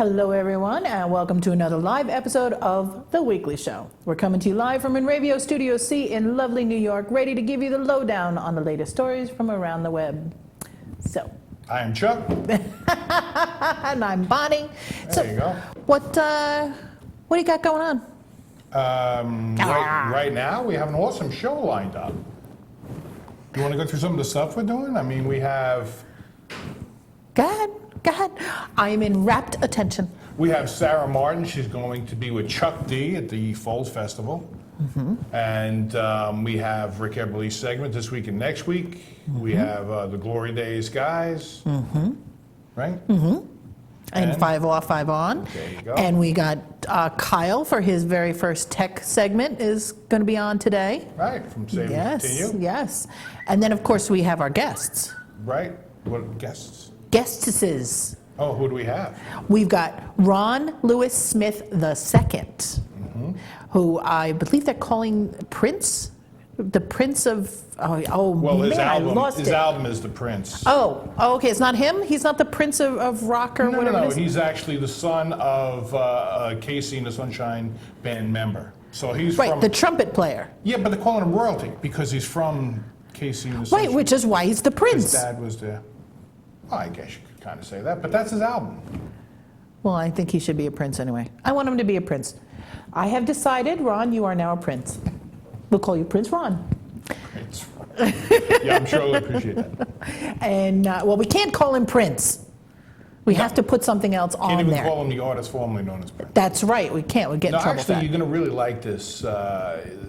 Hello, everyone, and welcome to another live episode of The Weekly Show. We're coming to you live from Radio Studio C in lovely New York, ready to give you the lowdown on the latest stories from around the web. So, I am Chuck. and I'm Bonnie. There you go. What do you got going on? Right now, we have an awesome show lined up. You want to go through some of the stuff we're doing? I mean, we have... Go ahead. I am in rapt attention. We have Sarah Martin. She's going to be with Chuck D at the Falls Festival. Mm-hmm. And we have Rick Eberly's segment this week and next week. Mm-hmm. We have the Glory Days guys. Mm-hmm. Right? Mm-hmm. And 5 off, 5 on. There you go. And we got Kyle for his very first tech segment is going to be on today. Right, from Save and Continue. Yes. And then, of course, we have our guests. Right. What guests? Guestesses. Oh, who do we have? We've got Ron Lewis Smith II, mm-hmm. who I believe they're calling Prince, the Prince of. Well, man, I lost his album is the Prince. Oh, okay, it's not him. He's not the Prince of rock or whatever. No, it is? he's actually the son of Casey and the Sunshine Band member. So he's right, from the trumpet player. Yeah, but they're calling him royalty because he's from Casey and the Sunshine. Right, which is why he's the Prince. His dad was there. Well, I guess you could kind of say that, but that's his album. Well, I think he should be a prince anyway. I want him to be a prince. I have decided, Ron, you are now a prince. We'll call you Prince Ron. Prince Ron. Yeah, I'm sure he'll appreciate that. And, well, we can't call him Prince. We have to put something else on there. Can't even call him the artist formerly known as Prince. That's right. We can't. We get in trouble for that. Actually, you're going to really like this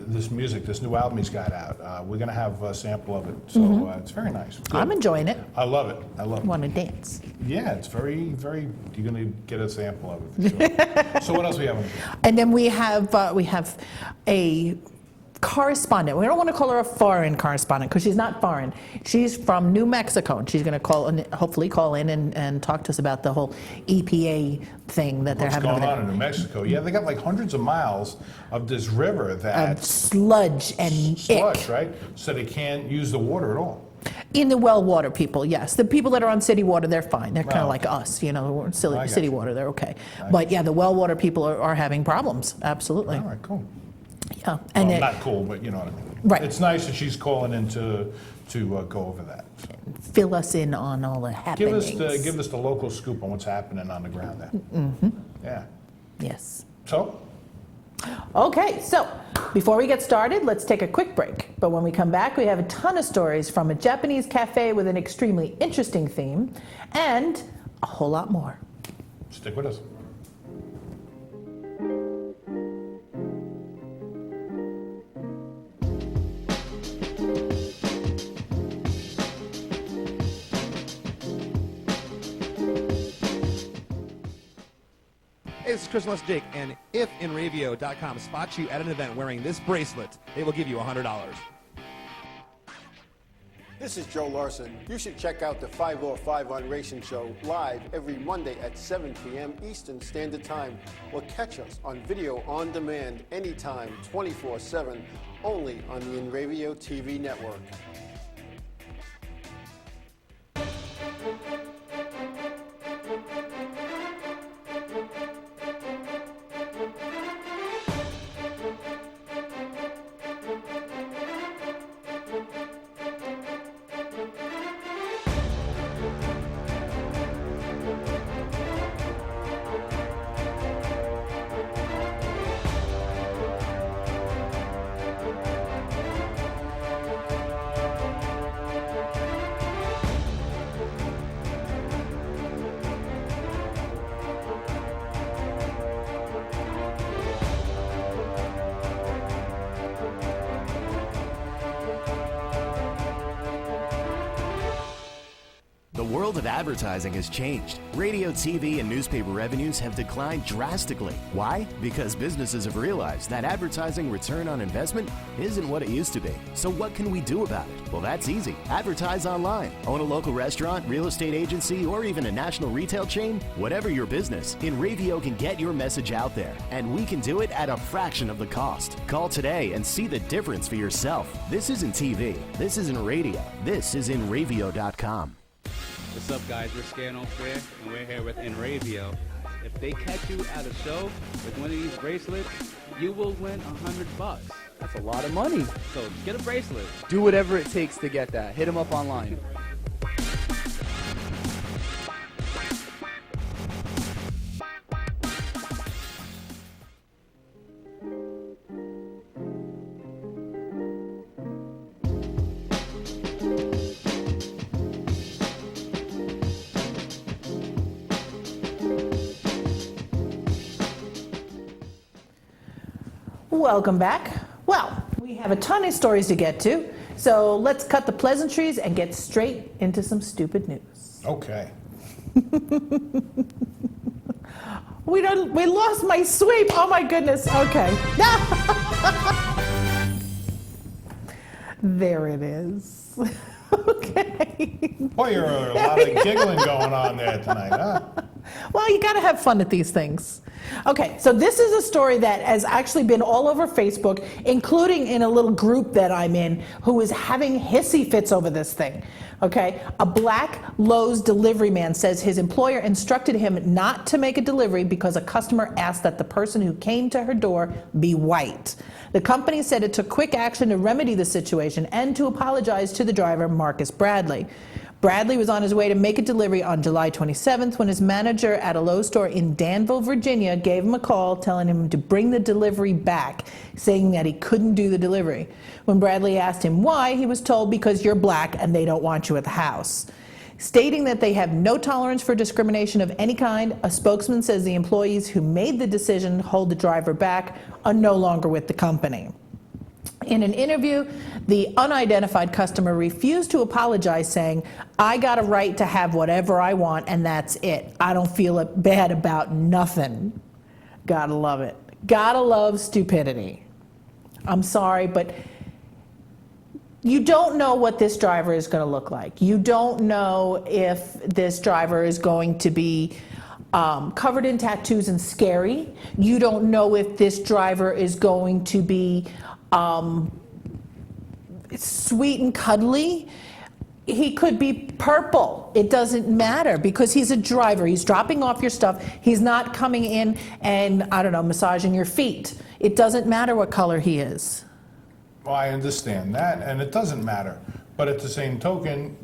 this music, this new album he's got out. We're going to have a sample of it, so it's very nice. Good. I'm enjoying it. I love it. I want to dance. Yeah, it's very, very. You're going to get a sample of it for sure. So what else we have? And then we have a correspondent. We don't want to call her a foreign correspondent because she's not foreign. She's from New Mexico, and she's going to hopefully call in and talk to us about the whole EPA thing that they're having over there. What's going on in New Mexico? Yeah, they got like hundreds of miles of this river that sludge and sludge, right? So they can't use the water at all. In the well water people, yes. The people that are on city water, they're fine. They're kind of like us, you know, city water, they're okay. But yeah, the well water people are having problems. Absolutely. All right, cool. Yeah, and well, not cool, but you know what I mean. Right. It's nice that she's calling in to go over that. So. Fill us in on all the happenings. Give us the local scoop on what's happening on the ground there. Mm-hmm. Yeah. Yes. So? Okay, so before we get started, let's take a quick break. But when we come back, we have a ton of stories from a Japanese cafe with an extremely interesting theme and a whole lot more. Stick with us. Hey, this is Chris West Jake, and if InRavio.com spots you at an event wearing this bracelet, they will give you $100. This is Joe Larson. You should check out the 5 or 5 on Racing Show live every Monday at 7 p.m. Eastern Standard Time, or catch us on video on demand anytime, 24/7, only on the InRavio TV network. The world of advertising has changed. Radio, TV, and newspaper revenues have declined drastically. Why? Because businesses have realized that advertising return on investment isn't what it used to be. So what can we do about it? Well, that's easy. Advertise online. Own a local restaurant, real estate agency, or even a national retail chain? Whatever your business, InRavio can get your message out there, and we can do it at a fraction of the cost. Call today and see the difference for yourself. This isn't TV. This isn't radio. This is InRavio.com. What's up, guys? We're Scan On Fair, and we're here with InRavio. If they catch you at a show with one of these bracelets, you will win $100. That's a lot of money. So get a bracelet. Do whatever it takes to get that. Hit them up online. Welcome back. Well, we have a ton of stories to get to, so let's cut the pleasantries and get straight into some stupid news. Okay. We lost my sweep. Oh my goodness. Okay. There it is. Okay. Boy, you're a lot of giggling going on there tonight, huh? Well, you got to have fun at these things. Okay, so this is a story that has actually been all over Facebook, including in a little group that I'm in, who is having hissy fits over this thing. Okay, a black Lowe's delivery man says his employer instructed him not to make a delivery because a customer asked that the person who came to her door be white. The company said it took quick action to remedy the situation and to apologize to the driver, Marcus Bradley. Bradley was on his way to make a delivery on July 27th when his manager at a Lowe's store in Danville, Virginia, gave him a call telling him to bring the delivery back, saying that he couldn't do the delivery. When Bradley asked him why, he was told because you're black and they don't want you at the house. Stating that they have no tolerance for discrimination of any kind, a spokesman says the employees who made the decision to hold the driver back are no longer with the company. In an interview, the unidentified customer refused to apologize, saying, "I got a right to have whatever I want, and that's it. I don't feel bad about nothing." Gotta love it. Gotta love stupidity. I'm sorry, but you don't know what this driver is going to look like. You don't know if this driver is going to be covered in tattoos and scary. You don't know if this driver is going to be sweet and cuddly. He could be purple. It doesn't matter because he's a driver. He's dropping off your stuff. He's not coming in and, I don't know, massaging your feet. It doesn't matter what color he is. Well, I understand that, and it doesn't matter. But at the same token,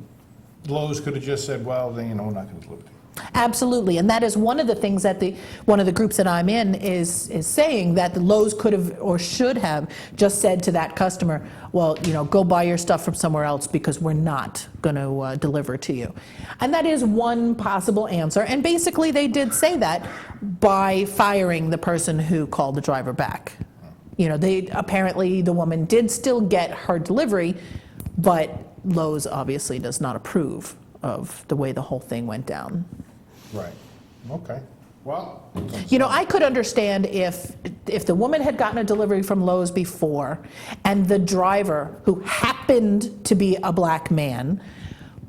Lowe's could have just said, well, then, we're not going to deliver to you. Absolutely, and that is one of the things that one of the groups that I'm in is saying that the Lowe's could have or should have just said to that customer, well, go buy your stuff from somewhere else because we're not going to deliver to you. And that is one possible answer, and basically they did say that by firing the person who called the driver back. Apparently the woman did still get her delivery, but Lowe's obviously does not approve of the way the whole thing went down. Right. Okay. Well, I could understand if the woman had gotten a delivery from Lowe's before and the driver, who happened to be a black man,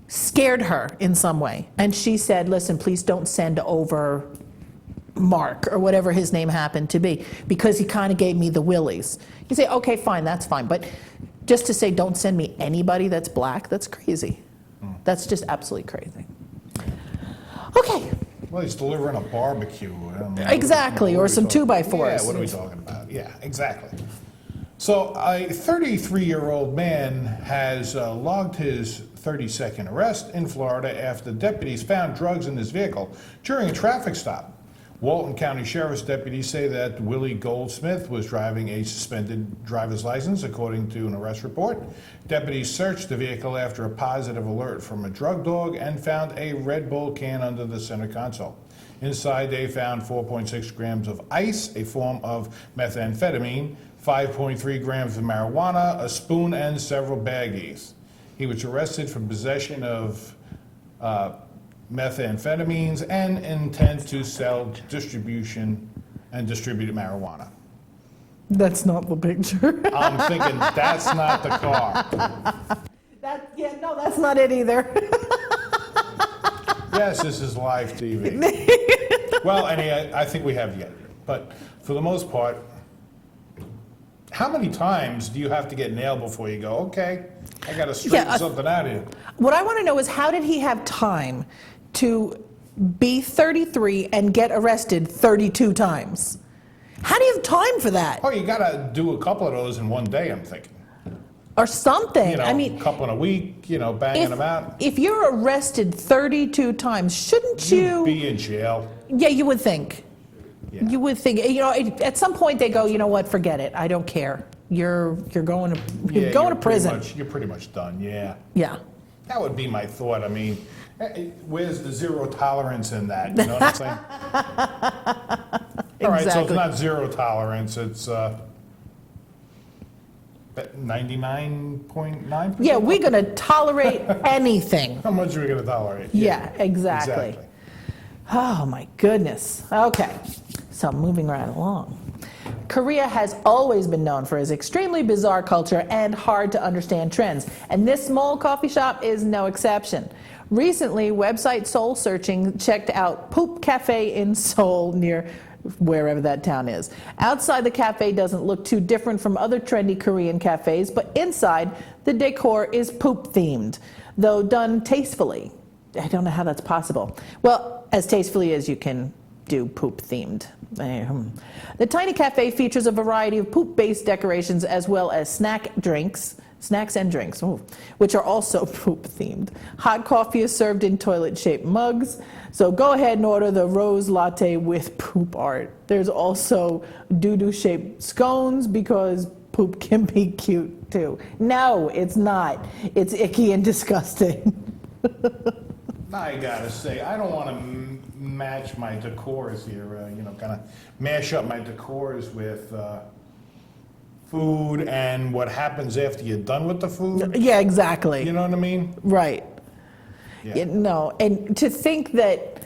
scared her in some way. And she said, listen, please don't send over Mark or whatever his name happened to be because he kind of gave me the willies. You say, okay, fine, that's fine. But just to say don't send me anybody that's black, that's crazy. That's just absolutely crazy. Okay. Well, he's delivering a barbecue. Exactly, or some 2x4s. Yeah, what are we talking about? Yeah, exactly. So a 33-year-old man has logged his 32nd arrest in Florida after deputies found drugs in his vehicle during a traffic stop. Walton County Sheriff's deputies say that Willie Goldsmith was driving a suspended driver's license, according to an arrest report. Deputies searched the vehicle after a positive alert from a drug dog and found a Red Bull can under the center console. Inside, they found 4.6 grams of ice, a form of methamphetamine, 5.3 grams of marijuana, a spoon, and several baggies. He was arrested for possession of methamphetamines and intent to sell, distribute marijuana. That's not the picture. I'm thinking that's not the car. That's not it either. Yes, this is live TV. Well, anyway, I think we have yet. But for the most part, how many times do you have to get nailed before you go, okay, I got to straighten something out here? What I want to know is how did he have time to be 33, and get arrested 32 times. How do you have time for that? Oh, you got to do a couple of those in one day, I'm thinking. Or something. You know, I mean, a couple in a week, banging them out. if you're arrested 32 times, shouldn't you? Be in jail. Yeah, you would think. Yeah. You would think. At some point they go, you know what? Forget it. I don't care. You're going to prison. You're pretty much done. Yeah. Yeah. That would be my thought. I mean, where's the zero tolerance in that? You know what I'm saying? All right, so it's Exactly. not zero tolerance. It's 99.9%. Yeah, we're going to tolerate anything. How much are we going to tolerate? Yeah, exactly. Oh my goodness. Okay, so moving right along. Korea has always been known for its extremely bizarre culture and hard to understand trends, and this small coffee shop is no exception. Recently, website Seoul Searching checked out Poop Cafe in Seoul near wherever that town is. Outside, the cafe doesn't look too different from other trendy Korean cafes, but inside, the decor is poop themed, though done tastefully. I don't know how that's possible. Well, as tastefully as you can do poop themed. The tiny cafe features a variety of poop-based decorations as well as snacks and drinks, which are also poop-themed. Hot coffee is served in toilet-shaped mugs, so go ahead and order the rose latte with poop art. There's also doo-doo-shaped scones because poop can be cute too. No, it's not. It's icky and disgusting. I gotta say, I don't want to match my decors here, kind of mash up my decors with food and what happens after you're done with the food. Yeah, exactly. You know what I mean? Right. Yeah. No, and to think that,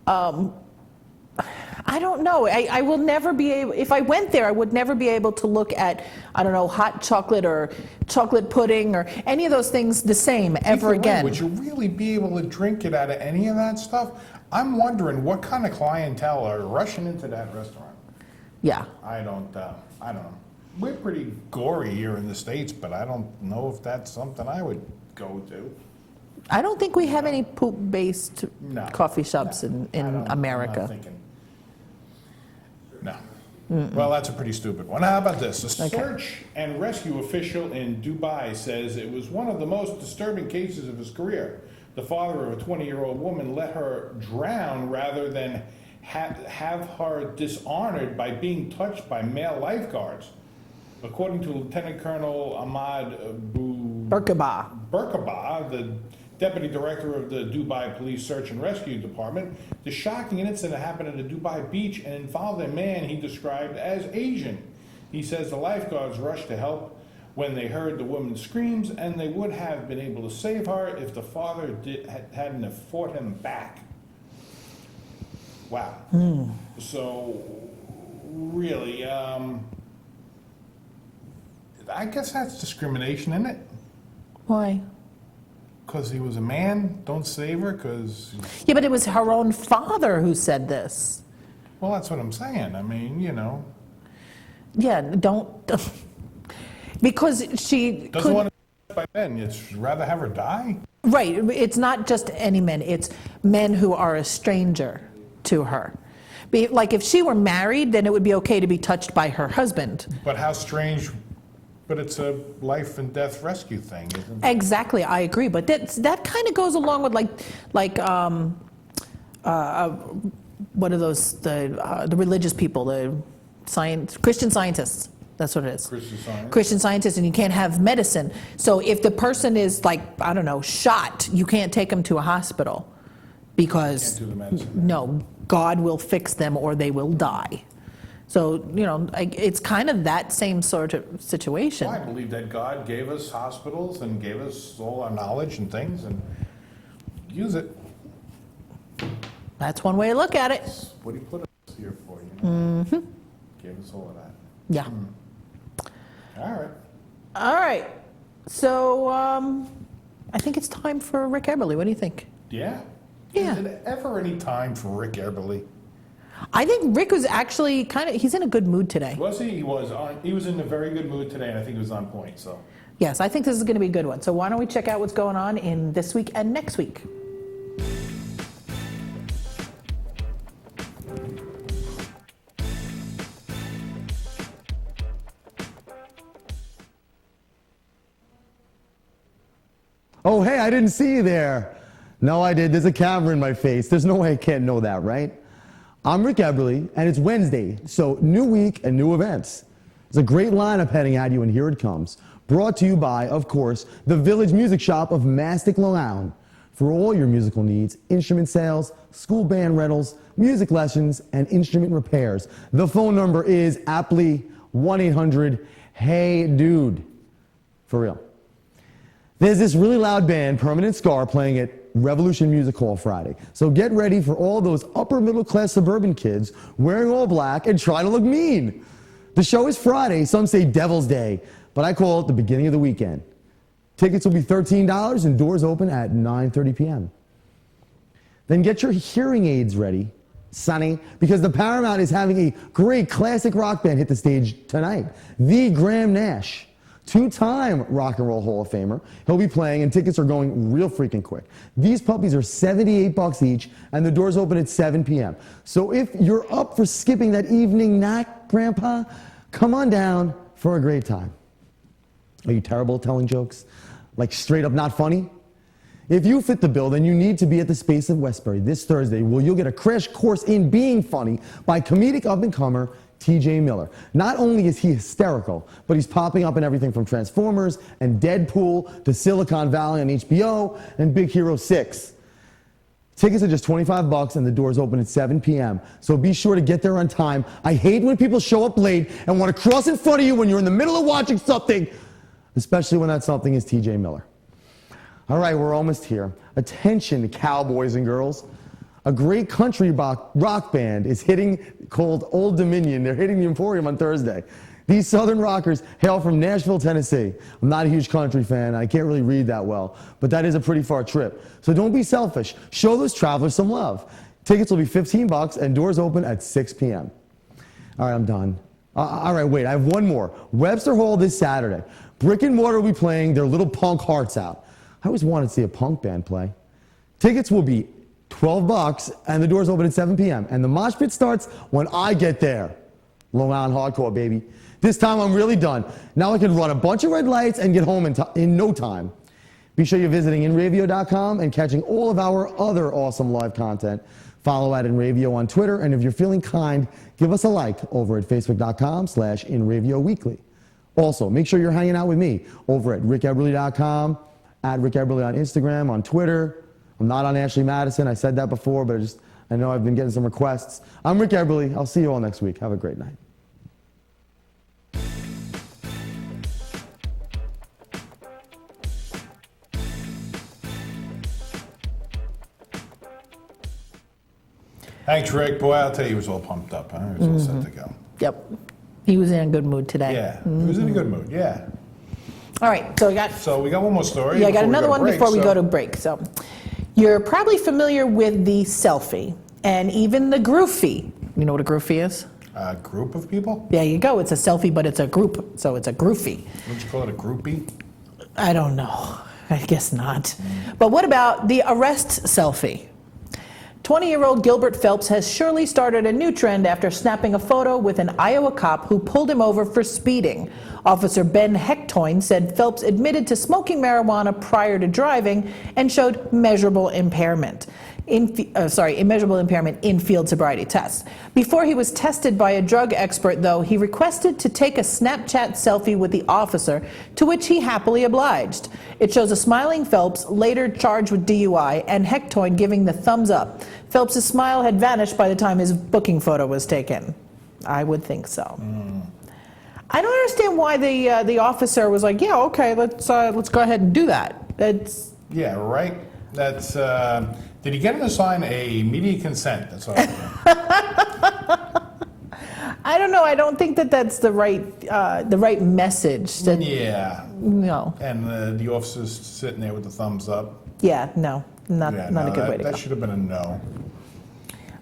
I don't know, I will never be able, if I went there, I would never be able to look at, I don't know, hot chocolate or chocolate pudding or any of those things the same ever Either way, again. would you really be able to drink it out of any of that stuff? I'm wondering what kind of clientele are rushing into that restaurant. Yeah. I don't know. We're pretty gory here in the States, but I don't know if that's something I would go to. I don't think we have any poop-based No. coffee shops in I'm not America. thinking. No. Well, that's a pretty stupid one. How about this? A search and rescue official in Dubai says it was one of the most disturbing cases of his career. The father of a 20-year-old woman let her drown rather than have her dishonored by being touched by male lifeguards. According to Lieutenant Colonel Ahmad Burkabah, the deputy director of the Dubai Police Search and Rescue Department, the shocking incident happened at a Dubai beach and involved a man he described as Asian. He says the lifeguards rushed to help when they heard the woman's screams, and they would have been able to save her if the father hadn't have fought him back. Wow. So, really, I guess that's discrimination, isn't it? Why? Because he was a man, don't save her, because... Yeah, but it was her own father who said this. Well, that's what I'm saying. I mean, Yeah, don't... Because she doesn't want to by men. It's rather have her die. Right, it's not just any men, it's men who are a stranger to her. Like if she were married, then it would be okay to be touched by her husband. But how strange, but it's a life and death rescue thing, isn't it? Exactly, I agree, but that kind of goes along with what are those, the religious people, the Christian scientists. That's what it is. Christian Scientists, and you can't have medicine. So if the person is shot, you can't take them to a hospital because Can't do the medicine. no, God will fix them or they will die. So, it's kind of that same sort of situation. Well, I believe that God gave us hospitals and gave us all our knowledge and things, and use it. That's one way to look at it. What do you put us here for, Mm-hmm. Gave us all of that. Yeah. All right. All right. So I think it's time for Rick Eberly. What do you think? Yeah? Yeah. Is there ever any time for Rick Eberly? I think Rick was actually he's in a good mood today. Was he? He was in a very good mood today, and I think he was on point, so. Yes, I think this is going to be a good one. So why don't we check out what's going on in this week and next week? Oh, hey, I didn't see you there. No, I did. There's a camera in my face. There's no way I can't know that, right? I'm Rick Eberly, and it's Wednesday, so new week and new events. There's a great lineup heading at you, and here it comes. Brought to you by, of course, the Village Music Shop of Mastic, Long Island. For all your musical needs, instrument sales, school band rentals, music lessons, and instrument repairs. The phone number is aptly 1-800-HEY-DUDE. For real. There's this really loud band, Permanent Scar, playing at Revolution Music Hall Friday. So get ready for all those upper middle class suburban kids wearing all black and trying to look mean. The show is Friday, some say Devil's Day, but I call it the beginning of the weekend. Tickets will be $13 and doors open at 9:30 p.m. Then get your hearing aids ready, Sonny, because the Paramount is having a great classic rock band hit the stage tonight. The Graham Nash, two-time Rock and Roll Hall of Famer. He'll be playing, and tickets are going real freaking quick. These puppies are $78 each, and the doors open at 7 p.m. So if you're up for skipping that evening nap, Grandpa, come on down for a great time. Are you terrible at telling jokes? Like straight up not funny? If you fit the bill, then you need to be at the Space of Westbury this Thursday, where you'll get a crash course in being funny by comedic up-and-comer TJ Miller. Not only is he hysterical, but he's popping up in everything from Transformers and Deadpool to Silicon Valley on HBO and Big Hero 6. Tickets are just $25 and the doors open at 7 p.m. So be sure to get there on time. I hate when people show up late and want to cross in front of you when you're in the middle of watching something, especially when that something is TJ Miller. All right, we're almost here. Attention, cowboys and girls. A great country rock band is hitting, called Old Dominion. They're hitting the Emporium on Thursday. These Southern rockers hail from Nashville, Tennessee. I'm not a huge country fan. I can't really read that well, but that is a pretty far trip. So don't be selfish. Show those travelers some love. Tickets will be $15 and doors open at 6 p.m. All right, I'm done. All right, wait, I have one more. Webster Hall this Saturday. Brick and Mortar will be playing their Little Punk Hearts Out. I always wanted to see a punk band play. Tickets will be $12 and the doors open at 7 p.m. And the mosh pit starts when I get there. Long Island hardcore, baby. This time I'm really done. Now I can run a bunch of red lights and get home in no time. Be sure you're visiting inravio.com and catching all of our other awesome live content. Follow at InRavio on Twitter, and if you're feeling kind, give us a like over at facebook.com/InRavioWeekly. Also, make sure you're hanging out with me over at rickeberly.com, at Rick Eberly on Instagram, on Twitter. I'm not on Ashley Madison. I said that before, but I know I've been getting some requests. I'm Rick Eberly. I'll see you all next week. Have a great night. Thanks, Rick. Boy, I'll tell you, he was all pumped up. Huh? He was all set to go. Yep. He was in a good mood today. Yeah, he was in a good mood, yeah. All right, so we got one more story. Yeah, I got another one before we go to break. So you're probably familiar with the selfie and even the groupie. You know what a groupie is? A group of people? There you go. It's a selfie, but it's a group, so it's a groupie. Would you call it a groupie? I don't know. I guess not. But what about the arrest selfie? 20-year-old Gilbert Phelps has surely started a new trend after snapping a photo with an Iowa cop who pulled him over for speeding. Officer Ben Hecktoin said Phelps admitted to smoking marijuana prior to driving and showed measurable impairment in field sobriety tests. Before he was tested by a drug expert, though, he requested to take a Snapchat selfie with the officer, to which he happily obliged. It shows a smiling Phelps, later charged with DUI, and Hecktoin giving the thumbs up. Phelps' smile had vanished by the time his booking photo was taken. I would think so. I don't understand why the officer was like, yeah, okay, let's go ahead and do that. Yeah, right. That's did he get him to sign a media consent? That's all. I don't know. I don't think that's the right message. Yeah. No. And the officer's sitting there with the thumbs up. Yeah. No. Not a good way to go. That should have been a no.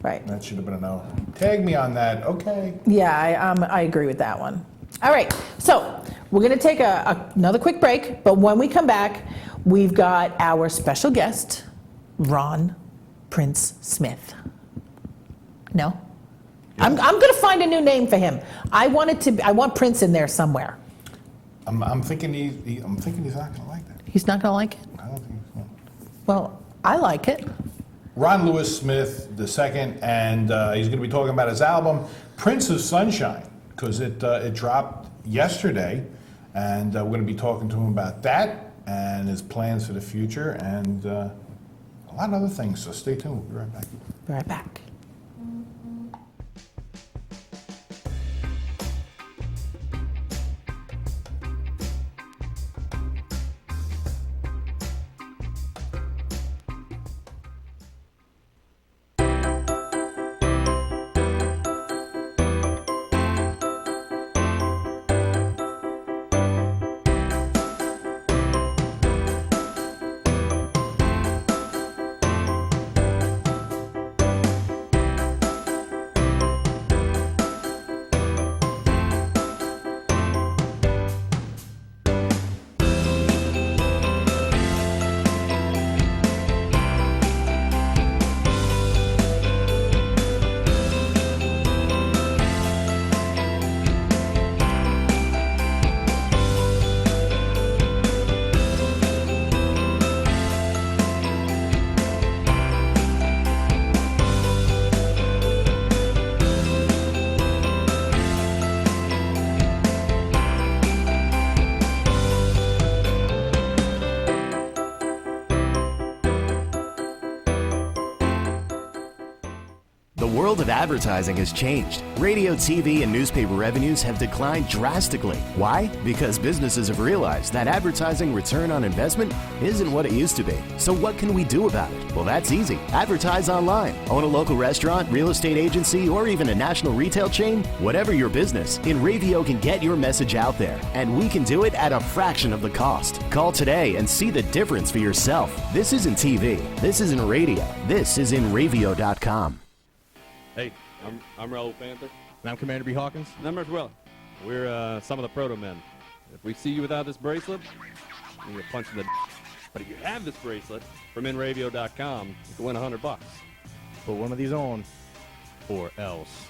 Right. That should have been a no. Tag me on that. Okay. Yeah, I agree with that one. All right. So we're going to take another quick break, but when we come back, we've got our special guest, Ron Prince Smith. No? Yeah. I'm going to find a new name for him. I want Prince in there somewhere. I'm thinking he's not going to like that. He's not going to like it? I don't think Well, I like it. Ron Lewis Smith II, and he's going to be talking about his album Prince of Sunshine, because it dropped yesterday, and we're going to be talking to him about that and his plans for the future and a lot of other things. So stay tuned. We'll be right back. Be right back. The world of advertising has changed. Radio, TV, and newspaper revenues have declined drastically. Why? Because businesses have realized that advertising return on investment isn't what it used to be. So what can we do about it? Well, that's easy. Advertise online. Own a local restaurant, real estate agency, or even a national retail chain? Whatever your business, InRavio can get your message out there. And we can do it at a fraction of the cost. Call today and see the difference for yourself. This isn't TV. This isn't radio. This is InRavio.com. Hey, I'm Raul Panther. And I'm Commander B. Hawkins. And I'm Rush Well. We're some of the proto men. If we see you without this bracelet, you get punched in the But if you have this bracelet from InRavio.com, you can win $100. Put one of these on. Or else.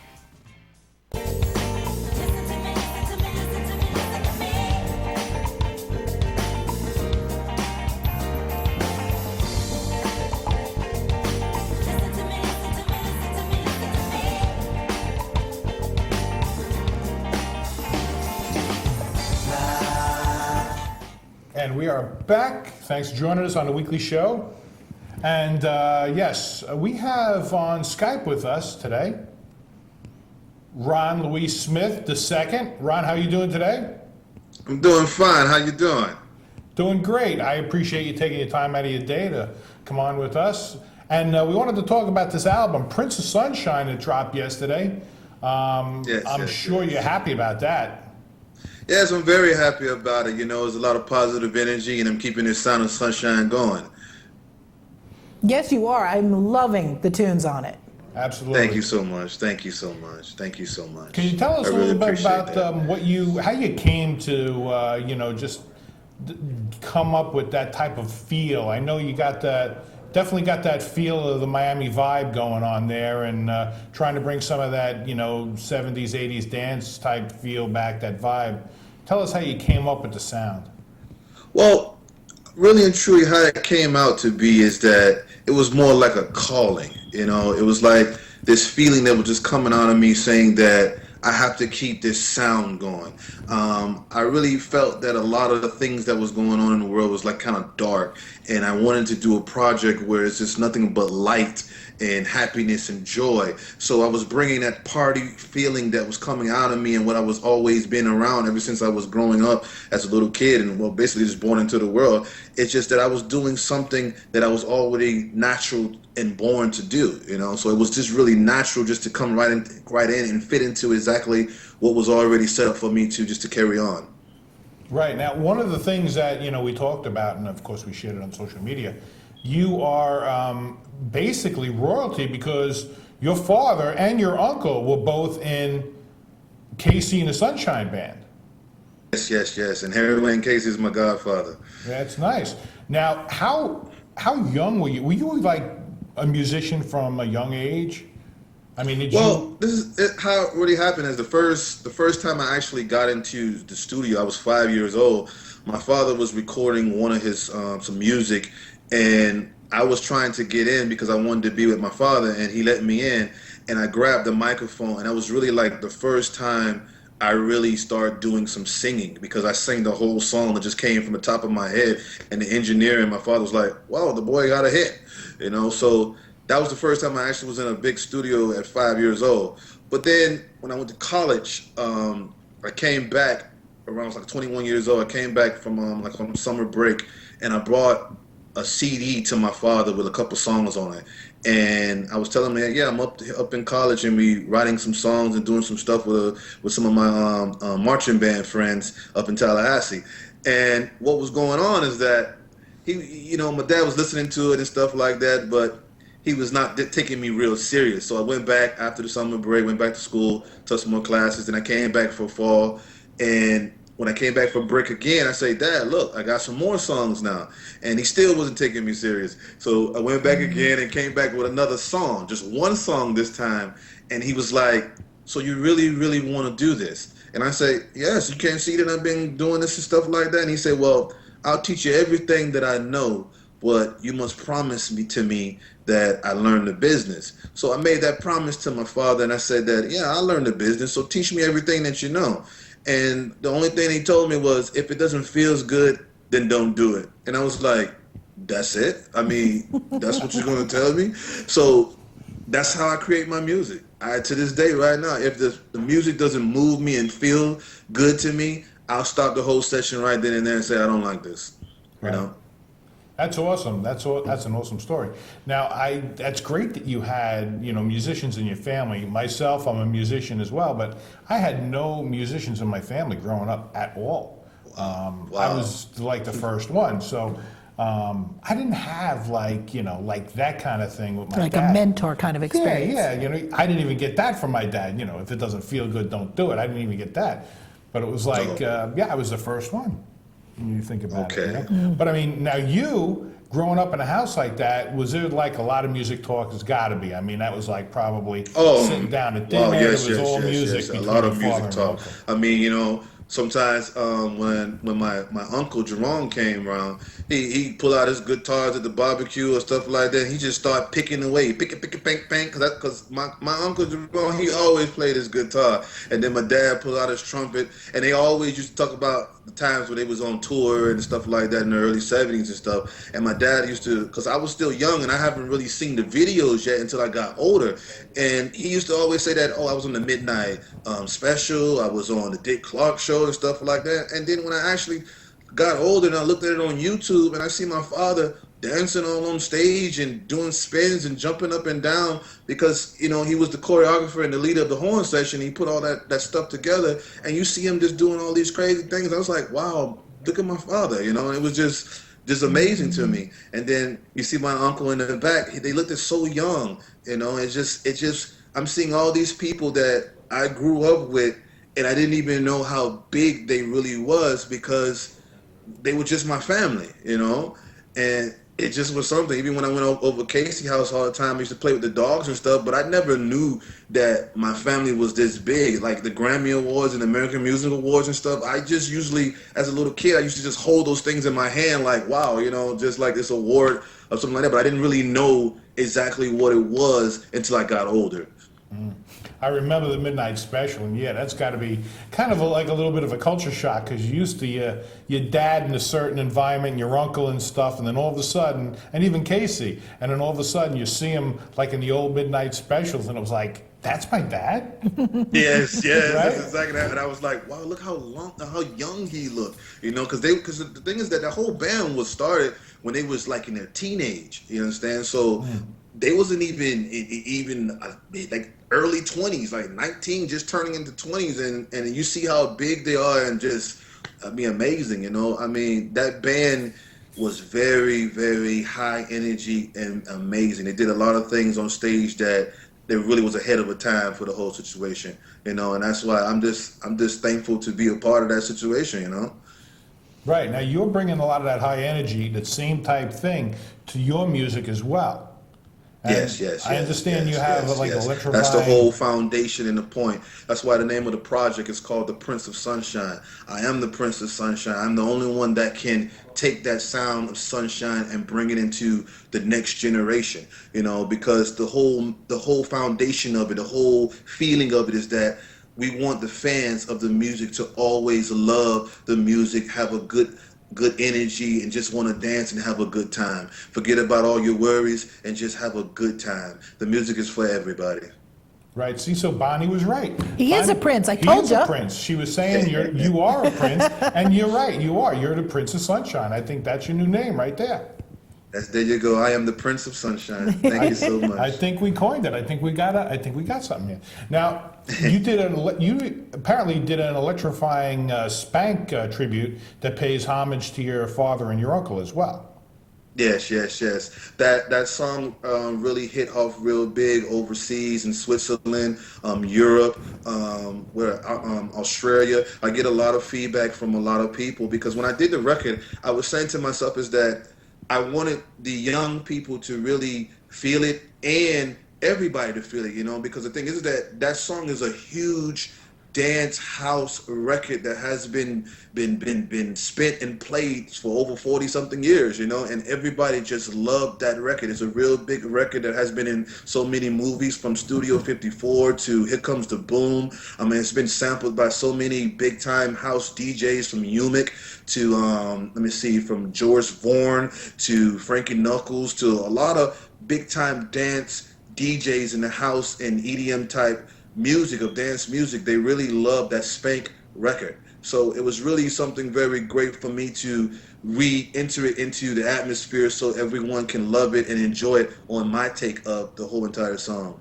And we are back. Thanks for joining us on the weekly show. And yes, we have on Skype with us today Ron Louis Smith II. Ron, how are you doing today? I'm doing fine. How you doing? Doing great. I appreciate you taking your time out of your day to come on with us. And we wanted to talk about this album, Prince of Sunshine, that dropped yesterday. I'm sure you're happy about that. Yes, I'm very happy about it. You know, there's a lot of positive energy, and I'm keeping this Sound of Sunshine going. Yes, you are. I'm loving the tunes on it. Absolutely. Thank you so much. Thank you so much. Thank you so much. Can you tell us a really little bit about how you came to, just come up with that type of feel? I know you got definitely got that feel of the Miami vibe going on there, and trying to bring some of that, 70s, 80s dance type feel back, that vibe. Tell us how you came up with the sound. Well, really and truly how it came out to be is that it was more like a calling. It was like this feeling that was just coming out of me saying that I have to keep this sound going. I really felt that a lot of the things that was going on in the world was like kind of dark, and I wanted to do a project where it's just nothing but light and happiness and joy. So I was bringing that party feeling that was coming out of me and what I was always been around ever since I was growing up as a little kid and, well, basically just born into the world. It's just that I was doing something that I was already natural and born to do, So it was just really natural just to come right in and fit into exactly what was already set up for me to carry on. Right. Now, one of the things that, we talked about, and of course we shared it on social media, you are basically royalty because your father and your uncle were both in Casey and the Sunshine Band. Yes. And Harry Wayne Casey is my godfather. That's nice. Now, how young were you? Were you like a musician from a young age? I mean, this is how it really happened. Is the first time I actually got into the studio, I was 5 years old. My father was recording one of his some music, and I was trying to get in because I wanted to be with my father, and he let me in, and I grabbed the microphone, and that was really like the first time I really started doing some singing, because I sang the whole song that just came from the top of my head, and the engineer and my father was like, wow, the boy got a hit, you know. So that was the first time I actually was in a big studio at 5 years old. But then when I went to college, I came back around, I was like 21 years old. I came back from summer break, and I brought a CD to my father with a couple songs on it. And I was telling him that, yeah, I'm up in college, and we writing some songs and doing some stuff with some of my marching band friends up in Tallahassee. And what was going on is that my dad was listening to it and stuff like that, but he was not taking me real serious. So I went back after the summer break, went back to school, took some more classes, and I came back for fall. And when I came back for break again, I said, Dad, look, I got some more songs now. And he still wasn't taking me serious. So I went back again and came back with another song, just one song this time. And he was like, so you really, really want to do this? And I say, yes, you can't see that I've been doing this and stuff like that. And he said, well, I'll teach you everything that I know, but you must promise to me that I learned the business. So I made that promise to my father, and I said that, yeah, I learned the business, so teach me everything that you know. And the only thing he told me was, if it doesn't feel good, then don't do it. And I was like, that's it? I mean, that's what you're going to tell me? So that's how I create my music. To this day right now, if the music doesn't move me and feel good to me, I'll stop the whole session right then and there and say, I don't like this, you know? That's awesome. That's an awesome story. Now, that's great that you had, musicians in your family. Myself, I'm a musician as well, but I had no musicians in my family growing up at all. Wow. I was like the first one, so I didn't have like that kind of thing with my Like dad. a mentor kind of experience. Yeah. I didn't even get that from my dad. If it doesn't feel good, don't do it. I didn't even get that. But it was like, I was the first one. When you think about it. But I mean, now you, growing up in a house like that, was there like a lot of music talk? It's got to be. I mean, that was like probably sitting down at dinner. Yes, it was all music. yes. A lot of music talk. I mean, sometimes when my uncle Jerome came around, he pull out his guitars at the barbecue or stuff like that. He just start picking away, picking, bang, bang. Because my uncle Jerome, he always played his guitar, and then my dad pulled out his trumpet, and they always used to talk about the times when they was on tour and stuff like that in the early '70s and stuff. And my dad used to, because I was still young and I haven't really seen the videos yet until I got older, and he used to always say that, I was on the Midnight Special, I was on the Dick Clark Show and stuff like that. And then when I actually got older and I looked at it on YouTube and I see my father dancing on stage and doing spins and jumping up and down because, he was the choreographer and the leader of the horn section. He put all that stuff together, and you see him just doing all these crazy things. I was like, wow, look at my father, and it was just amazing to me. And then you see my uncle in the back, they looked so young, it's just, I'm seeing all these people that I grew up with, and I didn't even know how big they really was because they were just my family, and it just was something. Even when I went over Casey house all the time, I used to play with the dogs and stuff, but I never knew that my family was this big. Like the Grammy Awards and American Music Awards and stuff, I just usually, as a little kid, I used to just hold those things in my hand like, wow, just like this award or something like that, but I didn't really know exactly what it was until I got older. I remember the Midnight Special, and that's got to be kind of like a little bit of a culture shock because you're used to your dad in a certain environment, and your uncle and stuff, and then all of a sudden, and even Casey, and then all of a sudden you see him like in the old Midnight Specials, and it was like, that's my dad? Yes, right? That's exactly that. And I was like, wow, look how young he looked, because the thing is that the whole band was started when they was like in their teenage, you understand? So they wasn't even like early 20s, like 19, just turning into 20s, and you see how big they are, and just, amazing, I mean, that band was very, very high energy and amazing. They did a lot of things on stage that they really was ahead of a time for the whole situation, and that's why I'm just thankful to be a part of that situation, Right, now you're bringing a lot of that high energy, that same type thing, to your music as well. And Yes. I understand you have like electrifying. That's the whole foundation and the point. That's why the name of the project is called The Prince of Sunshine. I am the Prince of Sunshine. I'm the only one that can take that sound of sunshine and bring it into the next generation. You know, because the whole foundation of it, the whole feeling of it is that we want the fans of the music to always love the music, have a good energy, and just want to dance and have a good time. Forget about all your worries and just have a good time. The music is for everybody. Right. See, so Bonnie was right. He is a prince. I told He is ya. a prince. She was saying you are a prince, and you're right. You are. You're the Prince of Sunshine. I think that's your new name right there. There you go. I am the Prince of Sunshine. Thank you so much. I think we coined it. I think we got something here. Now, you apparently did an electrifying Spank tribute that pays homage to your father and your uncle as well. Yes. That song really hit off real big overseas in Switzerland, Europe, Australia. I get a lot of feedback from a lot of people because when I did the record, I was saying to myself is that I wanted the young people to really feel it and everybody to feel it, you know, because the thing is that song is a huge dance house record that has been spent and played for over 40 something years, you know, and everybody just loved that record. It's a real big record that has been in so many movies, from Studio 54 to Here Comes the Boom. I mean, it's been sampled by so many big time house DJs, from Umick to from George Vaughan to Frankie Knuckles to a lot of big time dance DJs in the house and EDM type music, of dance music. They really love that Spank record. So it was really something very great for me to re-enter it into the atmosphere so everyone can love it and enjoy it on my take of the whole entire song.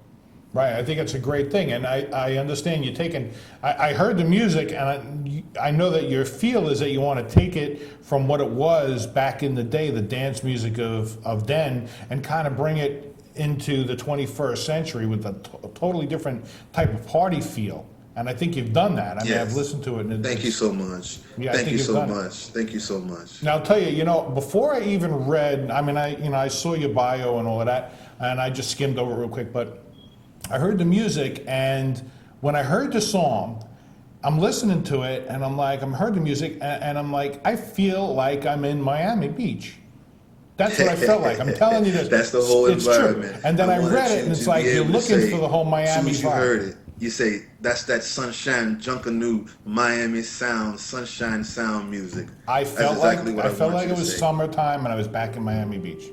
Right, I think it's a great thing, and I understand you taking. I heard the music, and I know that your feel is that you want to take it from what it was back in the day, the dance music of then, and kind of bring it into the 21st century with a totally different type of party feel. And I think you've done that. I mean, I've listened to it. And Thank you so much. Yeah, Thank you so much. Thank you so much. Now, I'll tell you, before I even read, I mean, I saw your bio and all of that, and I just skimmed over it real quick, but I heard the music, and when I heard the song, I'm listening to it, and I'm like, I'm heard the music, and I'm like, I feel like I'm in Miami Beach. That's what I felt like. I'm telling you this. That's the whole environment. True. And then I read it, and it's like you're looking for the whole Miami vibe. As soon as you heard it, you say, that's that sunshine, Junkanoo, Miami sound, sunshine sound music. I felt like it was summertime, and I was back in Miami Beach.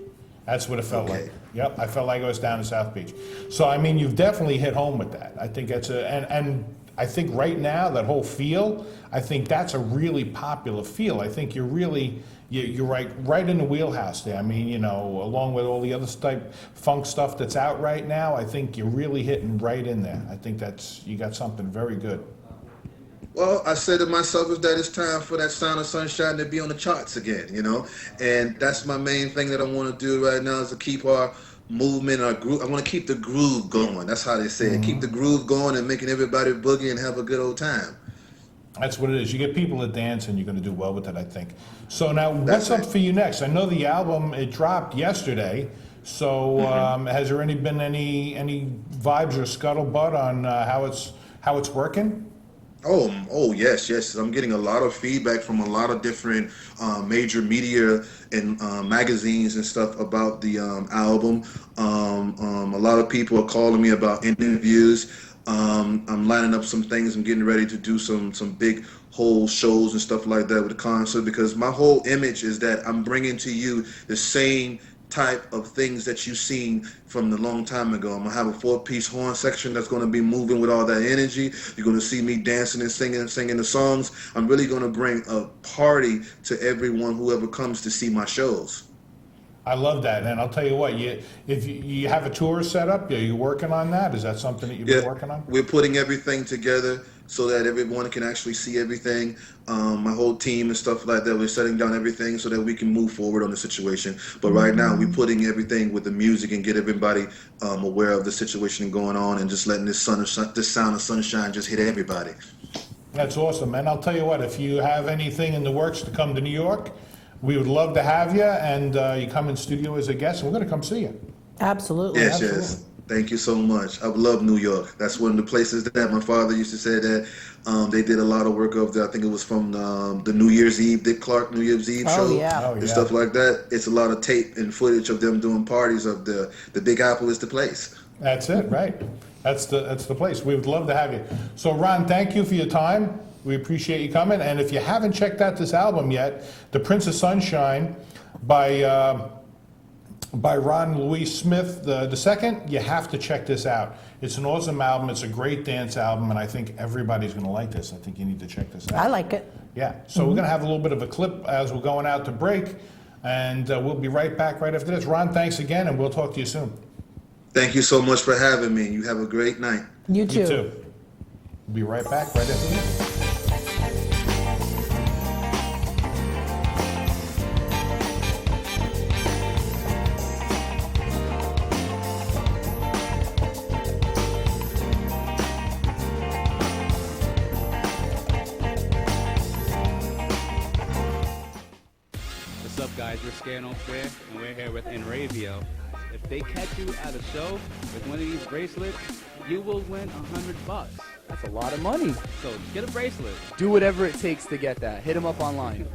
That's what it felt like. Yep, I felt like I was down in South Beach. So I mean, you've definitely hit home with that. I think that's and I think right now that whole feel, I think that's a really popular feel. I think you're right in the wheelhouse there. I mean, along with all the other type funk stuff that's out right now, I think you're really hitting right in there. I think you got something very good. Well, I said to myself is that it's time for that Sound of Sunshine to be on the charts again, and that's my main thing that I want to do right now is to keep our movement, our groove. I want to keep the groove going. That's how they say it. Keep the groove going and making everybody boogie and have a good old time. That's what it is. You get people to dance, and you're going to do well with it, I think. So now, what's up for you next? I know the album, it dropped yesterday. So has there been any vibes or scuttlebutt on how it's working? Oh, yes. I'm getting a lot of feedback from a lot of different major media and magazines and stuff about the album. A lot of people are calling me about interviews. I'm lining up some things. I'm getting ready to do some big whole shows and stuff like that with the concert, because my whole image is that I'm bringing to you the same type of things that you've seen from the long time ago. I'm gonna have a 4-piece horn section that's gonna be moving with all that energy. You're gonna see me dancing and singing the songs. I'm really gonna bring a party to everyone whoever comes to see my shows. I love that, and I'll tell you what, if you have a tour set up, are you working on that? Is that something that you've been working on? We're putting everything together so that everyone can actually see everything. My whole team and stuff like that, we're setting down everything so that we can move forward on the situation. But right now, we're putting everything with the music and get everybody aware of the situation going on, and just letting this Sound of Sunshine just hit everybody. That's awesome, man. I'll tell you what, if you have anything in the works to come to New York, we would love to have you, and you come in studio as a guest, and we're going to come see you. Absolutely. Yes, absolutely. yes. Thank you so much. I love New York. That's one of the places that my father used to say that they did a lot of work up there. I think it was from the New Year's Eve, Dick Clark New Year's Eve Oh, show yeah. Oh, and yeah. stuff like that. It's a lot of tape and footage of them doing parties up there. The Big Apple is the place. That's it, right? That's the place. We would love to have you. So, Ron, thank you for your time. We appreciate you coming. And if you haven't checked out this album yet, The Prince of Sunshine by Ron Louis Smith the second, you have to check this out. It's an awesome album. It's a great dance album, and I think everybody's going to like this. I think you need to check this out. I like it. Yeah. So we're going to have a little bit of a clip as we're going out to break, and we'll be right back right after this. Ron, thanks again, and we'll talk to you soon. Thank you so much for having me. You have a great night. You too. You too. We'll be right back right after this. What's up, guys? We're Scano Fair, and we're here with Enravio. If they catch you at a show with one of these bracelets, you will win $100. That's a lot of money. So get a bracelet. Do whatever it takes to get that. Hit them up online.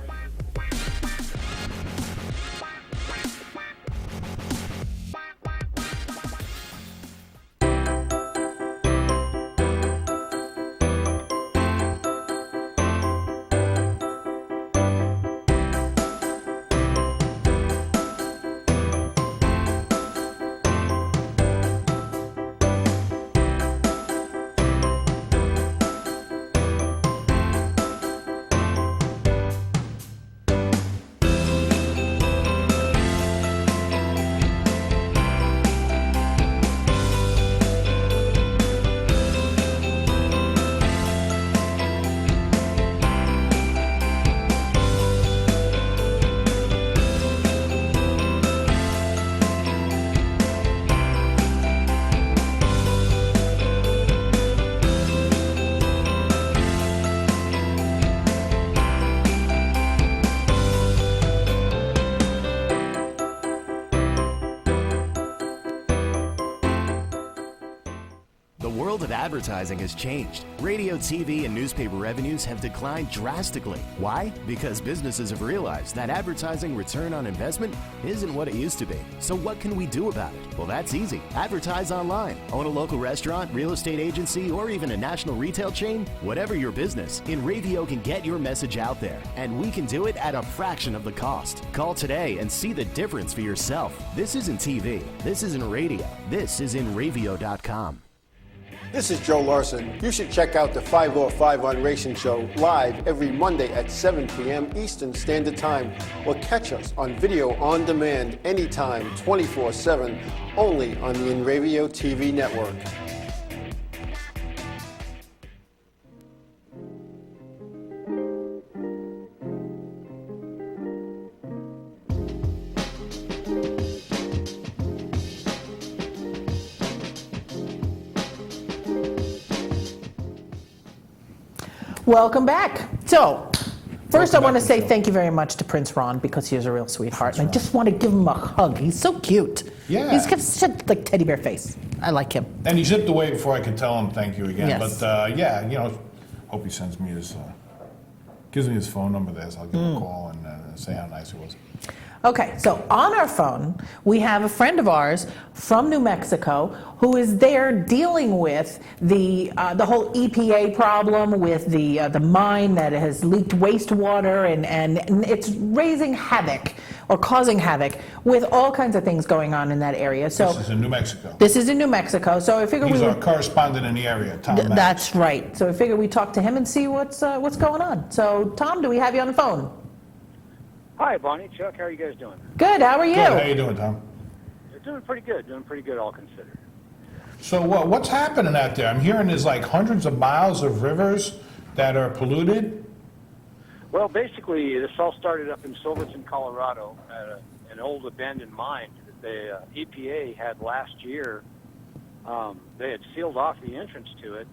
The world of advertising has changed. Radio, TV, and newspaper revenues have declined drastically. Why? Because businesses have realized that advertising return on investment isn't what it used to be. So what can we do about it? Well, that's easy. Advertise online. Own a local restaurant, real estate agency, or even a national retail chain? Whatever your business, Enravio can get your message out there, and we can do it at a fraction of the cost. Call today and see the difference for yourself. This isn't TV. This isn't radio. This is Enravio.com. This is Joe Larson. You should check out the 505 Racing Show live every Monday at 7 p.m. Eastern Standard Time, or catch us on video on demand anytime, 24/7, only on the Enravio TV network. Welcome back. So, first I Welcome want to back, say Michelle. thank you very much to Prince Ron, because he is a real sweetheart. And I Ron. just want to give him a hug. He's so cute. Yeah. He's got such like teddy bear face. I like him. And he zipped away before I could tell him thank you again. Yes. But yeah, you know, hope he sends me his, gives me his phone number there, so I'll give him a call and say how nice he was. Okay, so on our phone, we have a friend of ours from New Mexico who is there dealing with the whole EPA problem with the mine that has leaked wastewater, and it's raising havoc or causing havoc with all kinds of things going on in that area. So This is in New Mexico. this is in New Mexico. So I figured He's we our would. correspondent in the area, Tom Maddox. That's right. So I figured we'd talk to him and see what's going on. So Tom, do we have you on the phone? Hi, Bonnie, Chuck. How are you guys doing? Good. How are you? Good. How you doing, Tom? Doing pretty good. Doing pretty good, all considered. So what's happening out there? I'm hearing there's like hundreds of miles of rivers that are polluted. Well, basically, this all started up in Silverton, Colorado, at an old abandoned mine that the EPA had last year. They had sealed off the entrance to it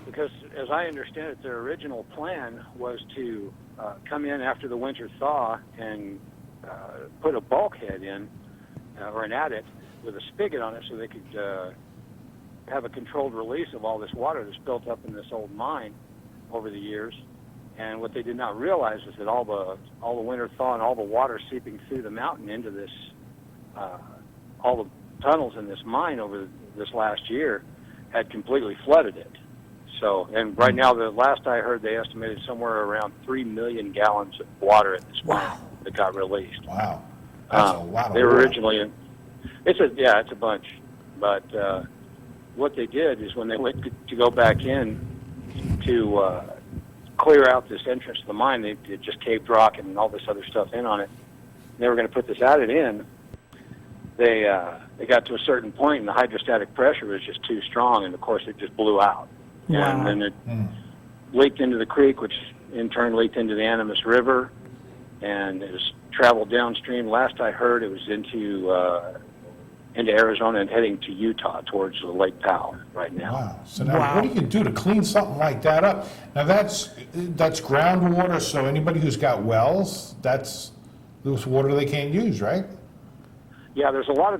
because, as I understand it, their original plan was to come in after the winter thaw and put a bulkhead in, or an adit, with a spigot on it so they could have a controlled release of all this water that's built up in this old mine over the years. And what they did not realize is that all the winter thaw and all the water seeping through the mountain into this, all the tunnels in this mine over this last year had completely flooded it. So, and right now, the last I heard, they estimated somewhere around 3 million gallons of water in this mine that got released. Wow, that's a lot of They were water. originally, it's a bunch. But what they did is when they went to go back in to clear out this entrance to the mine, they just caved rock and all this other stuff in on it. They were going to put this adit in. They got to a certain point, and the hydrostatic pressure was just too strong, and of course it just blew out. Wow. And then it leaked into the creek, which in turn leaked into the Animas River, and it was traveled downstream. Last I heard, it was into Arizona and heading to Utah towards Lake Powell right now. Wow. So now, what do you do to clean something like that up? Now that's groundwater. So anybody who's got wells, that's water they can't use, right? Yeah, there's a lot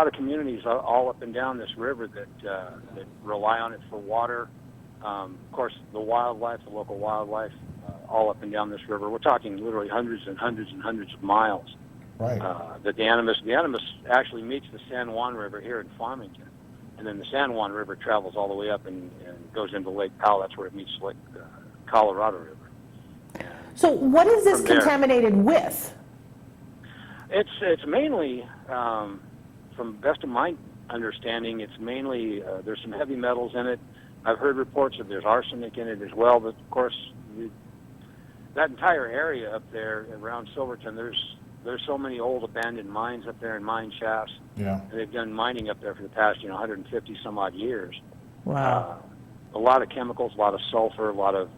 of communities all up and down this river that rely on it for water. Of course, the local wildlife, all up and down this river. We're talking literally hundreds and hundreds and hundreds of miles. Right. That the Animas actually meets the San Juan River here in Farmington, and then the San Juan River travels all the way up and goes into Lake Powell. That's where it meets Lake Colorado River. So what is this From there- contaminated with? It's mainly, from best of my understanding, it's mainly there's some heavy metals in it. I've heard reports that there's arsenic in it as well, but of course that entire area up there around Silverton, there's so many old abandoned mines up there and mine shafts. Yeah. And they've done mining up there for the past 150 some odd years. Wow. A lot of chemicals, a lot of sulfur, a lot of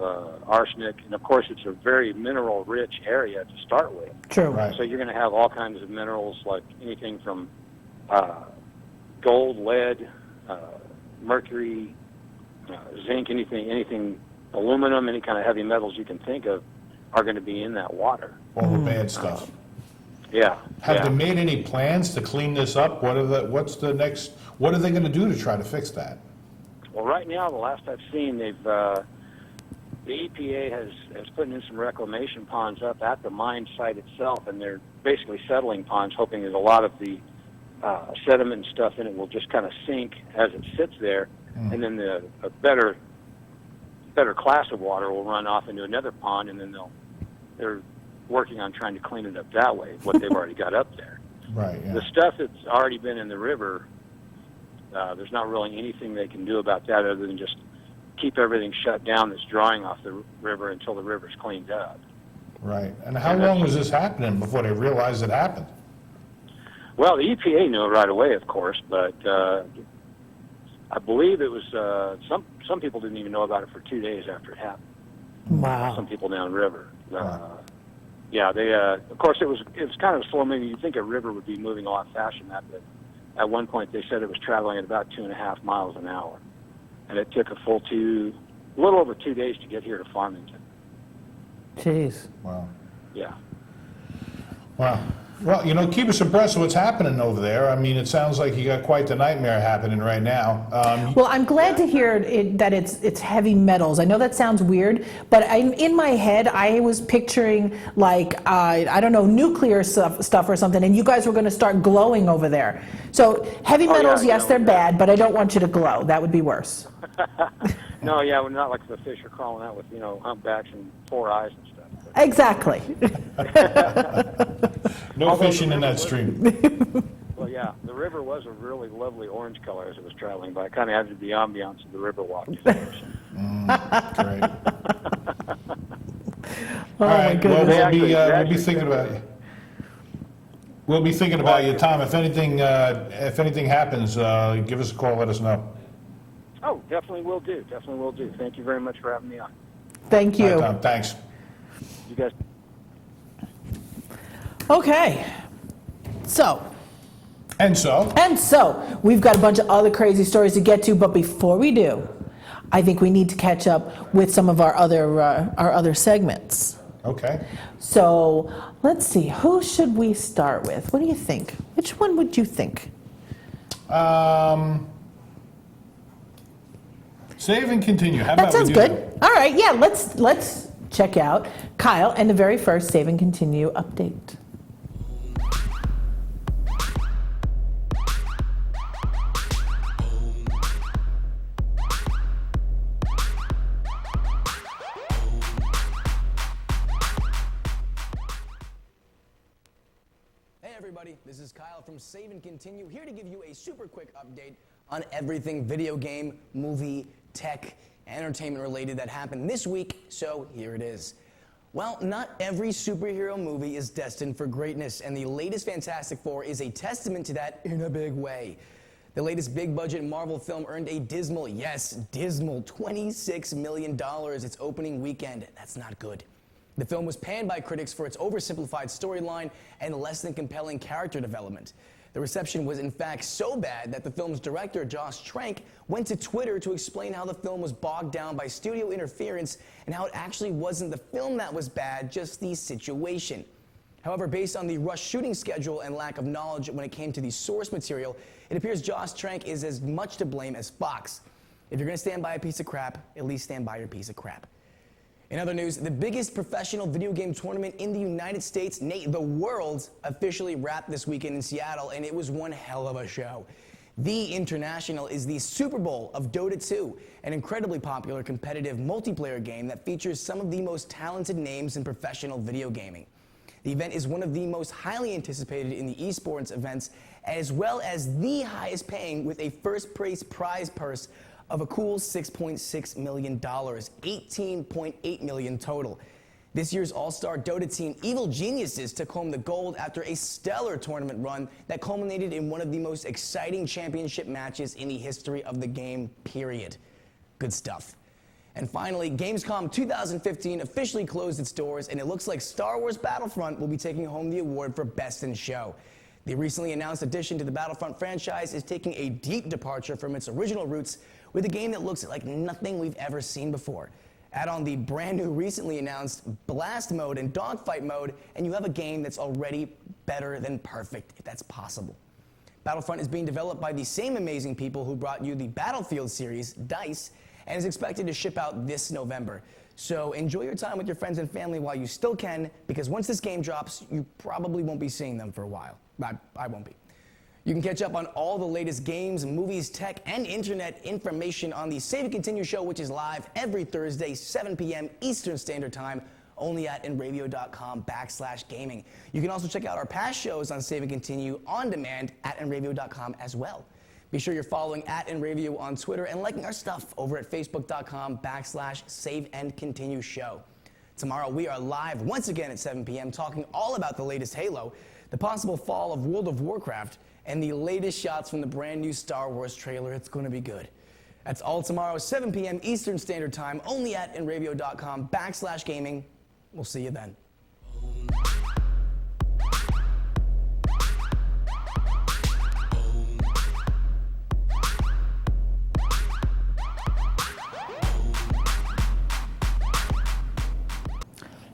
arsenic, and of course it's a very mineral-rich area to start with. True. Right. So you're going to have all kinds of minerals, like anything from gold, lead, mercury, zinc, anything, aluminum, any kind of heavy metals you can think of are going to be in that water. All the bad stuff. Yeah. Have they made any plans to clean this up? What are they going to do to try to fix that? Well, right now, the last I've seen, the EPA has put in some reclamation ponds up at the mine site itself, and they're basically settling ponds, hoping that a lot of the sediment and stuff in it will just kind of sink as it sits there, and then a better class of water will run off into another pond, and then they're working on trying to clean it up that way, what they've already got up there. Right. Yeah. The stuff that's already been in the river, there's not really anything they can do about that other than just keep everything shut down that's drawing off the river until the river's cleaned up. Right. And how long was this happening before they realized it happened? Well, the EPA knew it right away, of course, but I believe it was some people didn't even know about it for 2 days after it happened. Wow. Some people downriver. Yeah, they of course it was kind of slow moving. You'd think a river would be moving a lot faster than that, but at one point they said it was traveling at about 2.5 miles an hour, and it took a little over 2 days to get here to Farmington. Jeez. Wow. Yeah. Wow. Well, keep us abreast of what's happening over there. I mean, it sounds like you got quite the nightmare happening right now. Well, I'm glad to hear that it's heavy metals. I know that sounds weird, but in my head, I was picturing like, I don't know, nuclear stuff or something, and you guys were going to start glowing over there. So heavy metals, yes, they're bad, but I don't want you to glow. That would be worse. No, yeah, we're not like the fish are crawling out with, humpbacks and 4 eyes and stuff. Exactly. No fishing in that stream. Well, yeah, the river was a really lovely orange color as it was traveling by. It kind of added the ambiance of the river walk. Great. Oh, All right. my Well, goodness. we'll be thinking about you. We'll be thinking about you, Tom. If anything happens, give us a call. Let us know. Oh, definitely will do. Definitely will do. Thank you very much for having me on. Thank you. All right, Tom. Thanks. You guys. Okay. And so, we've got a bunch of other crazy stories to get to, but before we do, I think we need to catch up with some of our other segments. Okay. So let's see, who should we start with? What do you think? Which one would you think? Save and continue. How That about sounds we do good. All right, yeah, let's check out Kyle and the very first Save and Continue update. Hey everybody, this is Kyle from Save and Continue, here to give you a super quick update on everything video game, movie, tech, entertainment related that happened this week, so here it is. Well, not every superhero movie is destined for greatness, and the latest Fantastic Four is a testament to that in a big way. The latest big-budget Marvel film earned a dismal, yes, dismal, $26 million its opening weekend. That's not good. The film was panned by critics for its oversimplified storyline and less than compelling character development. The reception was in fact so bad that the film's director, Josh Trank, went to Twitter to explain how the film was bogged down by studio interference and how it actually wasn't the film that was bad, just the situation. However, based on the rushed shooting schedule and lack of knowledge when it came to the source material, it appears Josh Trank is as much to blame as Fox. If you're going to stand by a piece of crap, at least stand by your piece of crap. In other news, the biggest professional video game tournament in the United States, the Worlds, officially wrapped this weekend in Seattle, and it was one hell of a show. The International is the Super Bowl of Dota 2, an incredibly popular competitive multiplayer game that features some of the most talented names in professional video gaming. The event is one of the most highly anticipated in the esports events, as well as the highest paying, with a first place prize purse of a cool $6.6 million, $18.8 million total. This year's all-star Dota team, Evil Geniuses, took home the gold after a stellar tournament run that culminated in one of the most exciting championship matches in the history of the game, period. Good stuff. And finally, Gamescom 2015 officially closed its doors, and it looks like Star Wars Battlefront will be taking home the award for Best in Show. The recently announced addition to the Battlefront franchise is taking a deep departure from its original roots with a game that looks like nothing we've ever seen before. Add on the brand new recently announced Blast mode and Dogfight mode, and you have a game that's already better than perfect, if that's possible. Battlefront is being developed by the same amazing people who brought you the Battlefield series, DICE, and is expected to ship out this November. So enjoy your time with your friends and family while you still can, because once this game drops, you probably won't be seeing them for a while. I won't be. You can catch up on all the latest games, movies, tech, and internet information on the Save and Continue show, which is live every Thursday, 7 p.m. Eastern Standard Time, only at nradio.com/gaming. You can also check out our past shows on Save and Continue on demand at nradio.com as well. Be sure you're following at nradio on Twitter and liking our stuff over at facebook.com/Save and Continue show. Tomorrow we are live once again at 7 p.m. talking all about the latest Halo, the possible fall of World of Warcraft, and the latest shots from the brand new Star Wars trailer. It's going to be good. That's all tomorrow, 7 p.m. Eastern Standard Time, only at nradio.com/gaming. We'll see you then.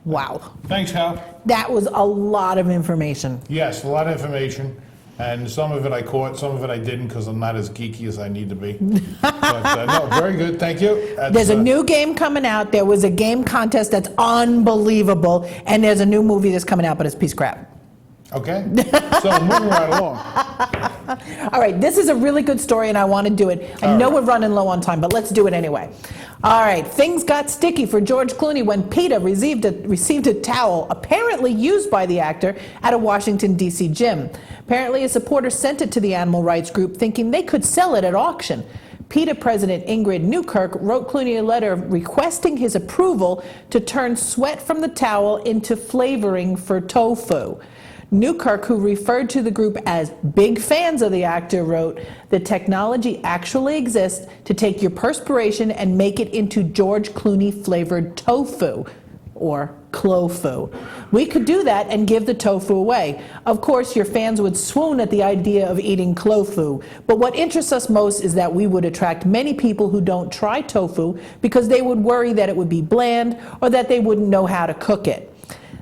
Wow. Thanks, Hal. That was a lot of information. Yes, a lot of information. And some of it I caught, some of it I didn't, because I'm not as geeky as I need to be. But no, very good. Thank you. There's a new game coming out. There was a game contest that's unbelievable. And there's a new movie that's coming out, but it's a piece of crap. Okay. So moving right along. All right, this is a really good story, and I want to do it. I know we're running low on time, but let's do it anyway. All right, things got sticky for George Clooney when PETA received a towel apparently used by the actor at a Washington, D.C. gym. Apparently, a supporter sent it to the animal rights group thinking they could sell it at auction. PETA President Ingrid Newkirk wrote Clooney a letter requesting his approval to turn sweat from the towel into flavoring for tofu. Newkirk, who referred to the group as big fans of the actor, wrote, "The technology actually exists to take your perspiration and make it into George Clooney flavored tofu, or clofu. We could do that and give the tofu away. Of course, your fans would swoon at the idea of eating clofu, but what interests us most is that we would attract many people who don't try tofu because they would worry that it would be bland or that they wouldn't know how to cook it.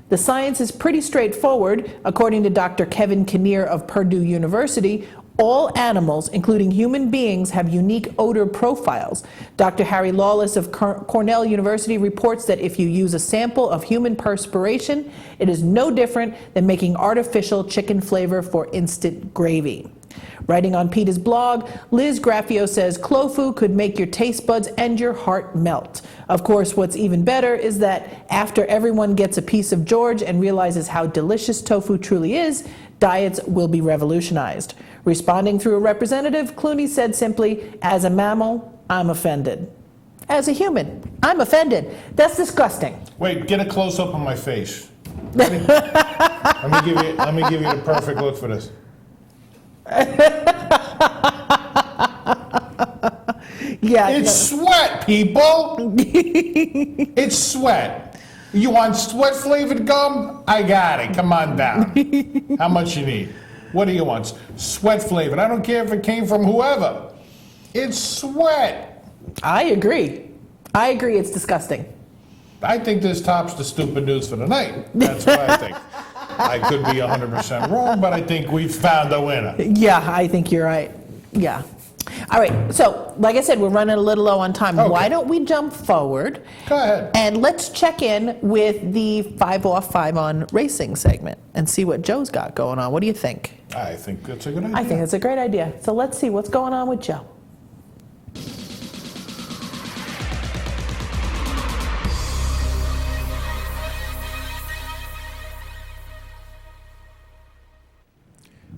The science is pretty straightforward. According to Dr. Kevin Kinnear of Purdue University, All animals, including human beings, have unique odor profiles. Dr. Harry Lawless of Cornell University reports that if you use a sample of human perspiration, it is no different than making artificial chicken flavor for instant gravy. Writing on PETA's blog, Liz Graffio says Clofu could make your taste buds and your heart melt. Of course, what's even better is that after everyone gets a piece of George and realizes how delicious tofu truly is, diets will be revolutionized. Responding through a representative, Clooney said simply, "As a mammal, I'm offended. As a human, I'm offended. That's disgusting." Wait, get a close up on my face. Let me give you the perfect look for this. Yeah, it's sweat, people. It's sweat. You want sweat flavored gum? I got it. Come on down. How much you need? What do you want? Sweat flavored. I don't care if it came from whoever. It's sweat. I agree. It's disgusting. I think this tops the stupid news for the night. That's what I think. I could be 100% wrong, but I think we've found a winner. Yeah, I think you're right. Yeah. All right, so like I said, we're running a little low on time. Okay. Why don't we jump forward? Go ahead. And let's check in with the 5 off, 5 on racing segment and see what Joe's got going on. What do you think? I think that's a good idea. I think it's a great idea. So let's see what's going on with Joe.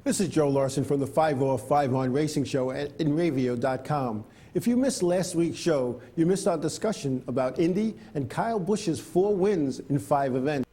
This is Joe Larson from the 5 off 5 on Racing Show at InRavio.com. If you missed last week's show, you missed our discussion about Indy and Kyle Busch's 4 wins in 5 events.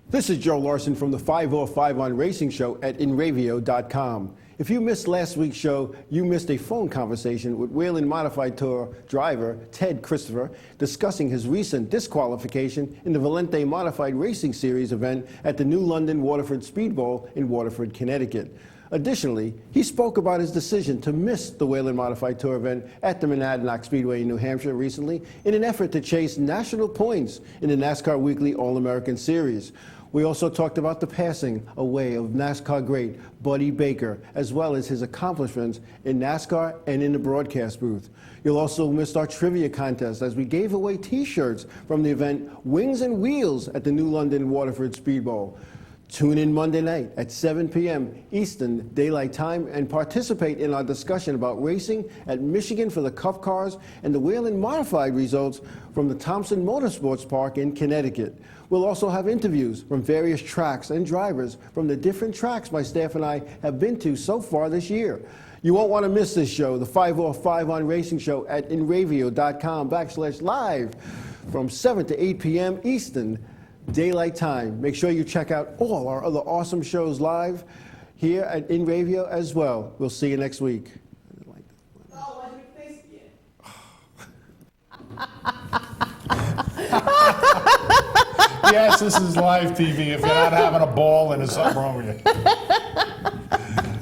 This is Joe Larson from the 5 off 5 on Racing Show at InRavio.com. If you missed last week's show, you missed a phone conversation with Whelen Modified Tour driver Ted Christopher discussing his recent disqualification in the Valente Modified Racing Series event at the New London Waterford Speed Bowl in Waterford, Connecticut. Additionally, he spoke about his decision to miss the Whelen Modified Tour event at the Monadnock Speedway in New Hampshire recently in an effort to chase national points in the NASCAR Weekly All-American Series. We also talked about the passing away of NASCAR great Buddy Baker, as well as his accomplishments in NASCAR and in the broadcast booth. You'll also miss our trivia contest as we gave away T-shirts from the event Wings and Wheels at the New London Waterford Speed Bowl. Tune in Monday night at 7 p.m. Eastern Daylight Time and participate in our discussion about racing at Michigan for the Cup Cars and the Whelen Modified results from the Thompson Motorsports Park in Connecticut. We'll also have interviews from various tracks and drivers from the different tracks my staff and I have been to so far this year. You won't want to miss this show, the 5 off 5 on Racing Show at InRavio.com/live from 7 to 8 p.m. Eastern Daylight Time. Make sure you check out all our other awesome shows live here at InRavio as well. We'll see you next week. Yes, this is live TV. If you're not having a ball, then there's something wrong with you.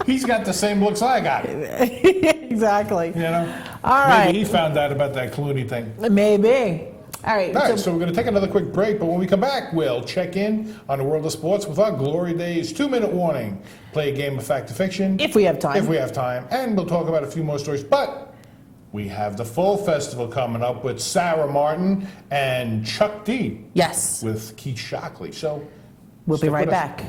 He's got the same looks I got. Exactly. You know? All right. Maybe he found out about that Clooney thing. Maybe. All right. All right, so we're going to take another quick break, but when we come back, we'll check in on the world of sports with our Glory Days 2-minute warning. Play a game of fact or fiction. If we have time. If we have time. And we'll talk about a few more stories. But we have the Fall Festival coming up with Sarah Martin and Chuck D. Yes. With Keith Shockley. So we'll be stick right with us. back.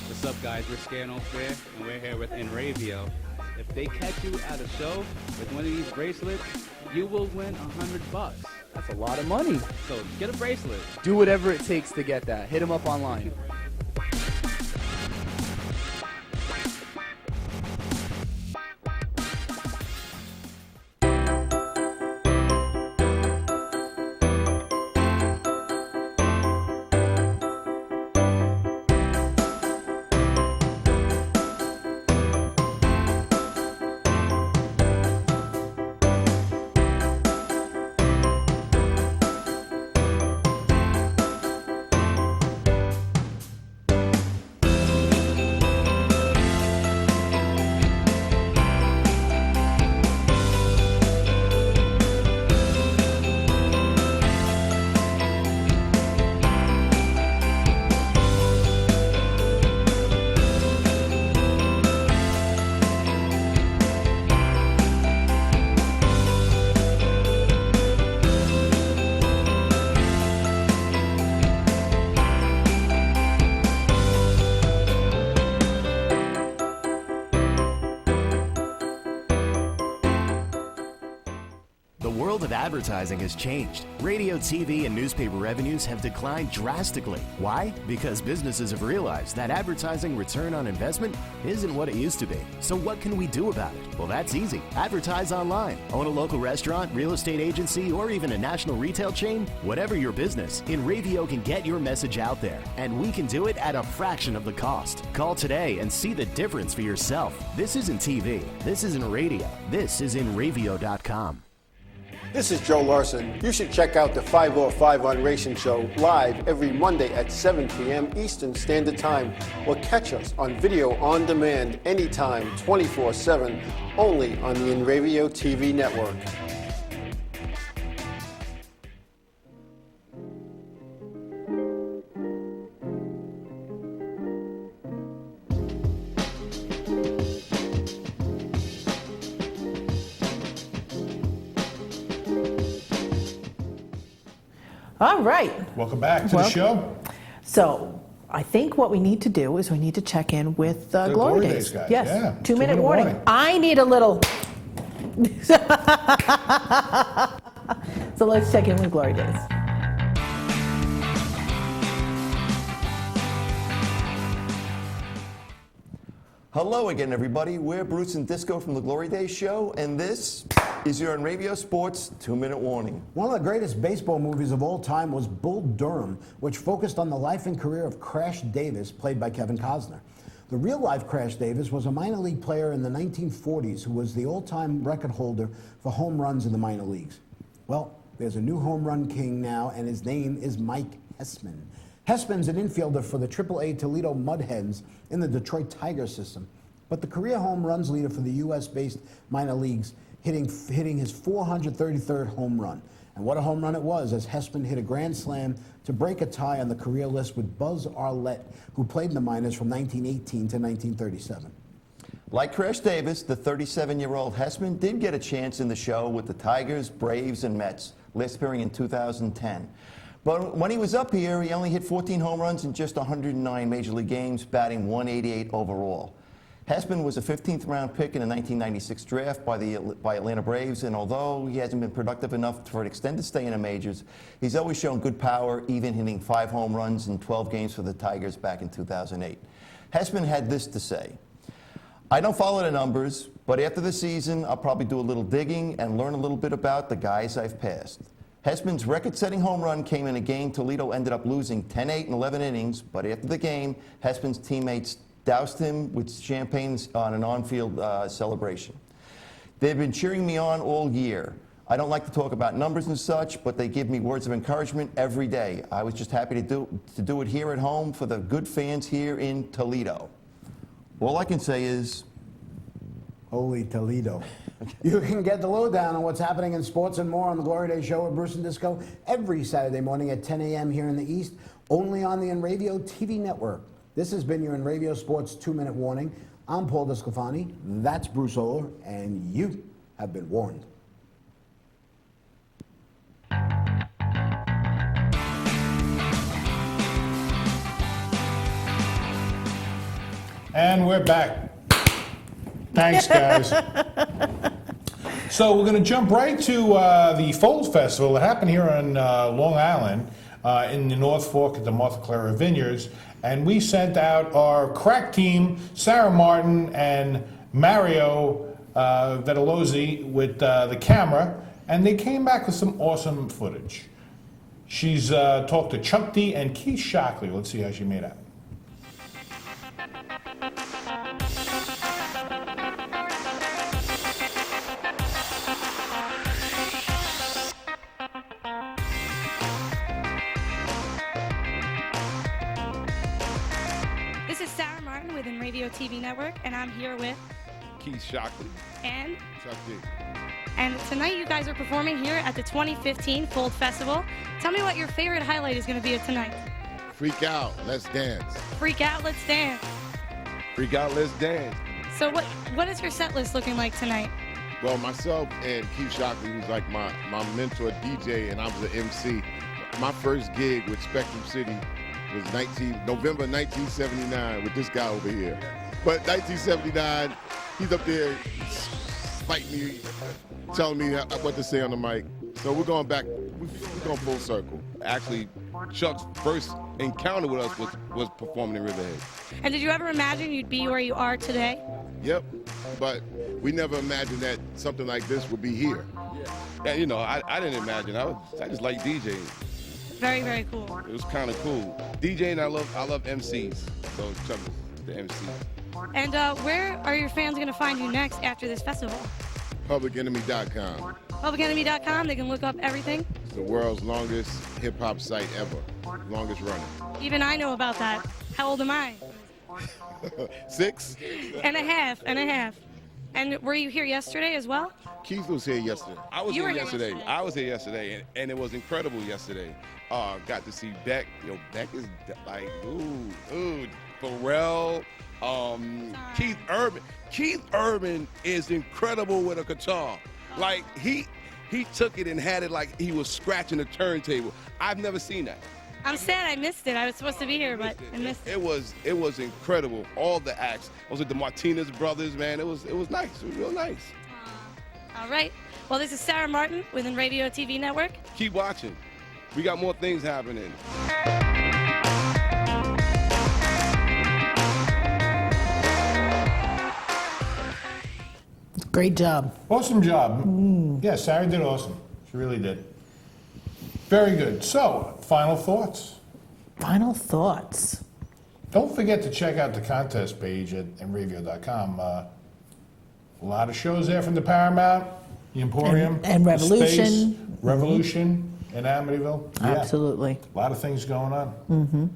What's up, guys? We're Scano Fair, and we're here with InRavio. If they catch you at a show with one of these bracelets, you will win $100. That's a lot of money. So get a bracelet. Do whatever it takes to get that. Hit him up online. advertising has changed. Radio, TV, and newspaper revenues have declined drastically. Why? Because businesses have realized that advertising return on investment isn't what it used to be. So what can we do about it? Well, that's easy. Advertise online. Own a local restaurant, real estate agency, or even a national retail chain? Whatever your business, InRavio can get your message out there, and we can do it at a fraction of the cost. Call today and see the difference for yourself. This isn't TV. This isn't radio. This is InRavio.com. This is Joe Larson. You should check out the 505 on Racing Show live every Monday at 7 p.m. Eastern Standard Time, or catch us on video on demand anytime, 24/7, only on the InRavio TV network. All right. Welcome back to the show. So I think what we need to do is we need to check in with The Glory Glory Days. Days guys, Yes. yeah. 2-minute Two-minute warning. warning. I need a little. So let's check in with Glory Days. Hello again, everybody. We're Bruce and Disco from the Glory Days Show, and this is your InRavio Sports 2-minute warning. One of the greatest baseball movies of all time was Bull Durham, which focused on the life and career of Crash Davis, played by Kevin Costner. The real-life Crash Davis was a minor league player in the 1940s who was the all-time record holder for home runs in the minor leagues. Well, there's a new home run king now, and his name is Mike Hessman. Hessman's an infielder for the AAA Toledo Mudhens in the Detroit Tigers system, but the career home runs leader for the U.S.-based minor leagues, hitting his 433rd home run. And what a home run it was, as Hessman hit a grand slam to break a tie on the career list with Buzz Arlett, who played in the minors from 1918 to 1937. Like Crash Davis, the 37-year-old Hessman did get a chance in the show with the Tigers, Braves, and Mets, last appearing in 2010. But when he was up here, he only hit 14 home runs in just 109 Major League games, batting 188 overall. Hessman was a 15th-round pick in the 1996 draft by Atlanta Braves, and although he hasn't been productive enough for an extended stay in the majors, he's always shown good power, even hitting 5 home runs in 12 games for the Tigers back in 2008. Hessman had this to say: "I don't follow the numbers, but after the season, I'll probably do a little digging and learn a little bit about the guys I've passed." Hessman's record-setting home run came in a game Toledo ended up losing 10-8 in 11 innings, but after the game, Hessman's teammates doused him with champagne on an on-field celebration. "They've been cheering me on all year. I don't like to talk about numbers and such, but they give me words of encouragement every day. I was just happy to do it here at home for the good fans here in Toledo." All I can say is, Holy Toledo. You can get the lowdown on what's happening in sports and more on the Glory Days Show with Bruce and Disco every Saturday morning at 10 a.m. here in the East, only on the InRavio TV network. This has been your InRavio Sports 2-minute warning. I'm Paul Desclafani, that's Bruce Oler, and you have been warned. And we're back. Thanks, guys. So we're going to jump right to the Fold Festival that happened here on Long Island in the North Fork at the Martha Clara Vineyards. And we sent out our crack team, Sarah Martin and Mario Vettelozzi, with the camera, and they came back with some awesome footage. She's talked to Chuck D and Keith Shockley. Let's see how she made out. This is Sarah Martin with InRavio TV Network, and I'm here with Keith Shockley and Chuck D. And tonight you guys are performing here at the 2015 Fold Festival. Tell me what your favorite highlight is going to be of tonight. Freak out, let's dance. Freak out, let's dance. Freak out, let's dance. So what is your set list looking like tonight? Well, myself and Keith Shockley, who's like my mentor DJ, and I was an MC. My first gig with Spectrum City was November 1979 with this guy over here. But 1979, he's up there fighting me, telling me what to say on the mic. So we're going back, we're going full circle. Actually, Chuck's first encounter with us was performing in Riverhead. And did you ever imagine you'd be where you are today? Yep, but we never imagined that something like this would be here. Yeah, you know, I didn't imagine. I just like DJing. Very, very cool. It was kind of cool. DJing, I love MCs. So Chuck is the MC. And where are your fans going to find you next after this festival? PublicEnemy.com. PublicEnemy.com, they can look up everything. It's the world's longest hip-hop site ever. Longest running. Even I know about that. How old am I? 6 and a half. And were you here yesterday as well? Keith was here yesterday. I was You here were here yesterday. yesterday. I was here yesterday, and it was incredible yesterday. Got to see Beck. You know, Beck is like, ooh, Pharrell, Keith Urban. Keith Urban is incredible with a guitar. Like, he took it and had it like he was scratching a turntable. I've never seen that. I'm sad I missed it. I was supposed to be here, but I missed it. It was incredible. All the acts. I was with the Martinez brothers, man. It was nice. It was real nice. All right. Well, this is Sarah Martin within Radio TV Network. Keep watching. We got more things happening. Great job. Awesome job. Yeah, Sarah did awesome. She really did. Very good. So, final thoughts. Final thoughts. Don't forget to check out the contest page at nradio.com. A lot of shows there from the Paramount, the Emporium, And the Revolution. Space, Revolution in Amityville. Yeah. Absolutely. A lot of things going on.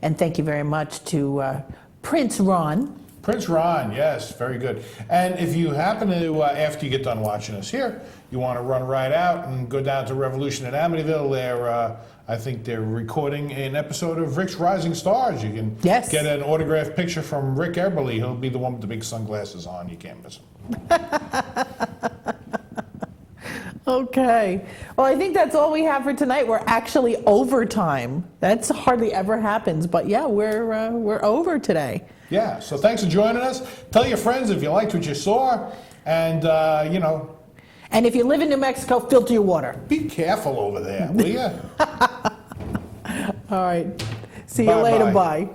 And thank you very much to Prince Ron. Prince Ron, yes, very good. And if you happen to, after you get done watching us here, you want to run right out and go down to Revolution in Amityville, I think they're recording an episode of Rick's Rising Stars. You can get an autographed picture from Rick Eberly. He'll be the one with the big sunglasses on. You can't miss him. Okay. Well, I think that's all we have for tonight. We're actually overtime. That's hardly ever happens, but yeah, we're over today. Yeah, so thanks for joining us. Tell your friends if you liked what you saw, and, And if you live in New Mexico, filter your water. Be careful over there, will you? All right. See you later. Bye.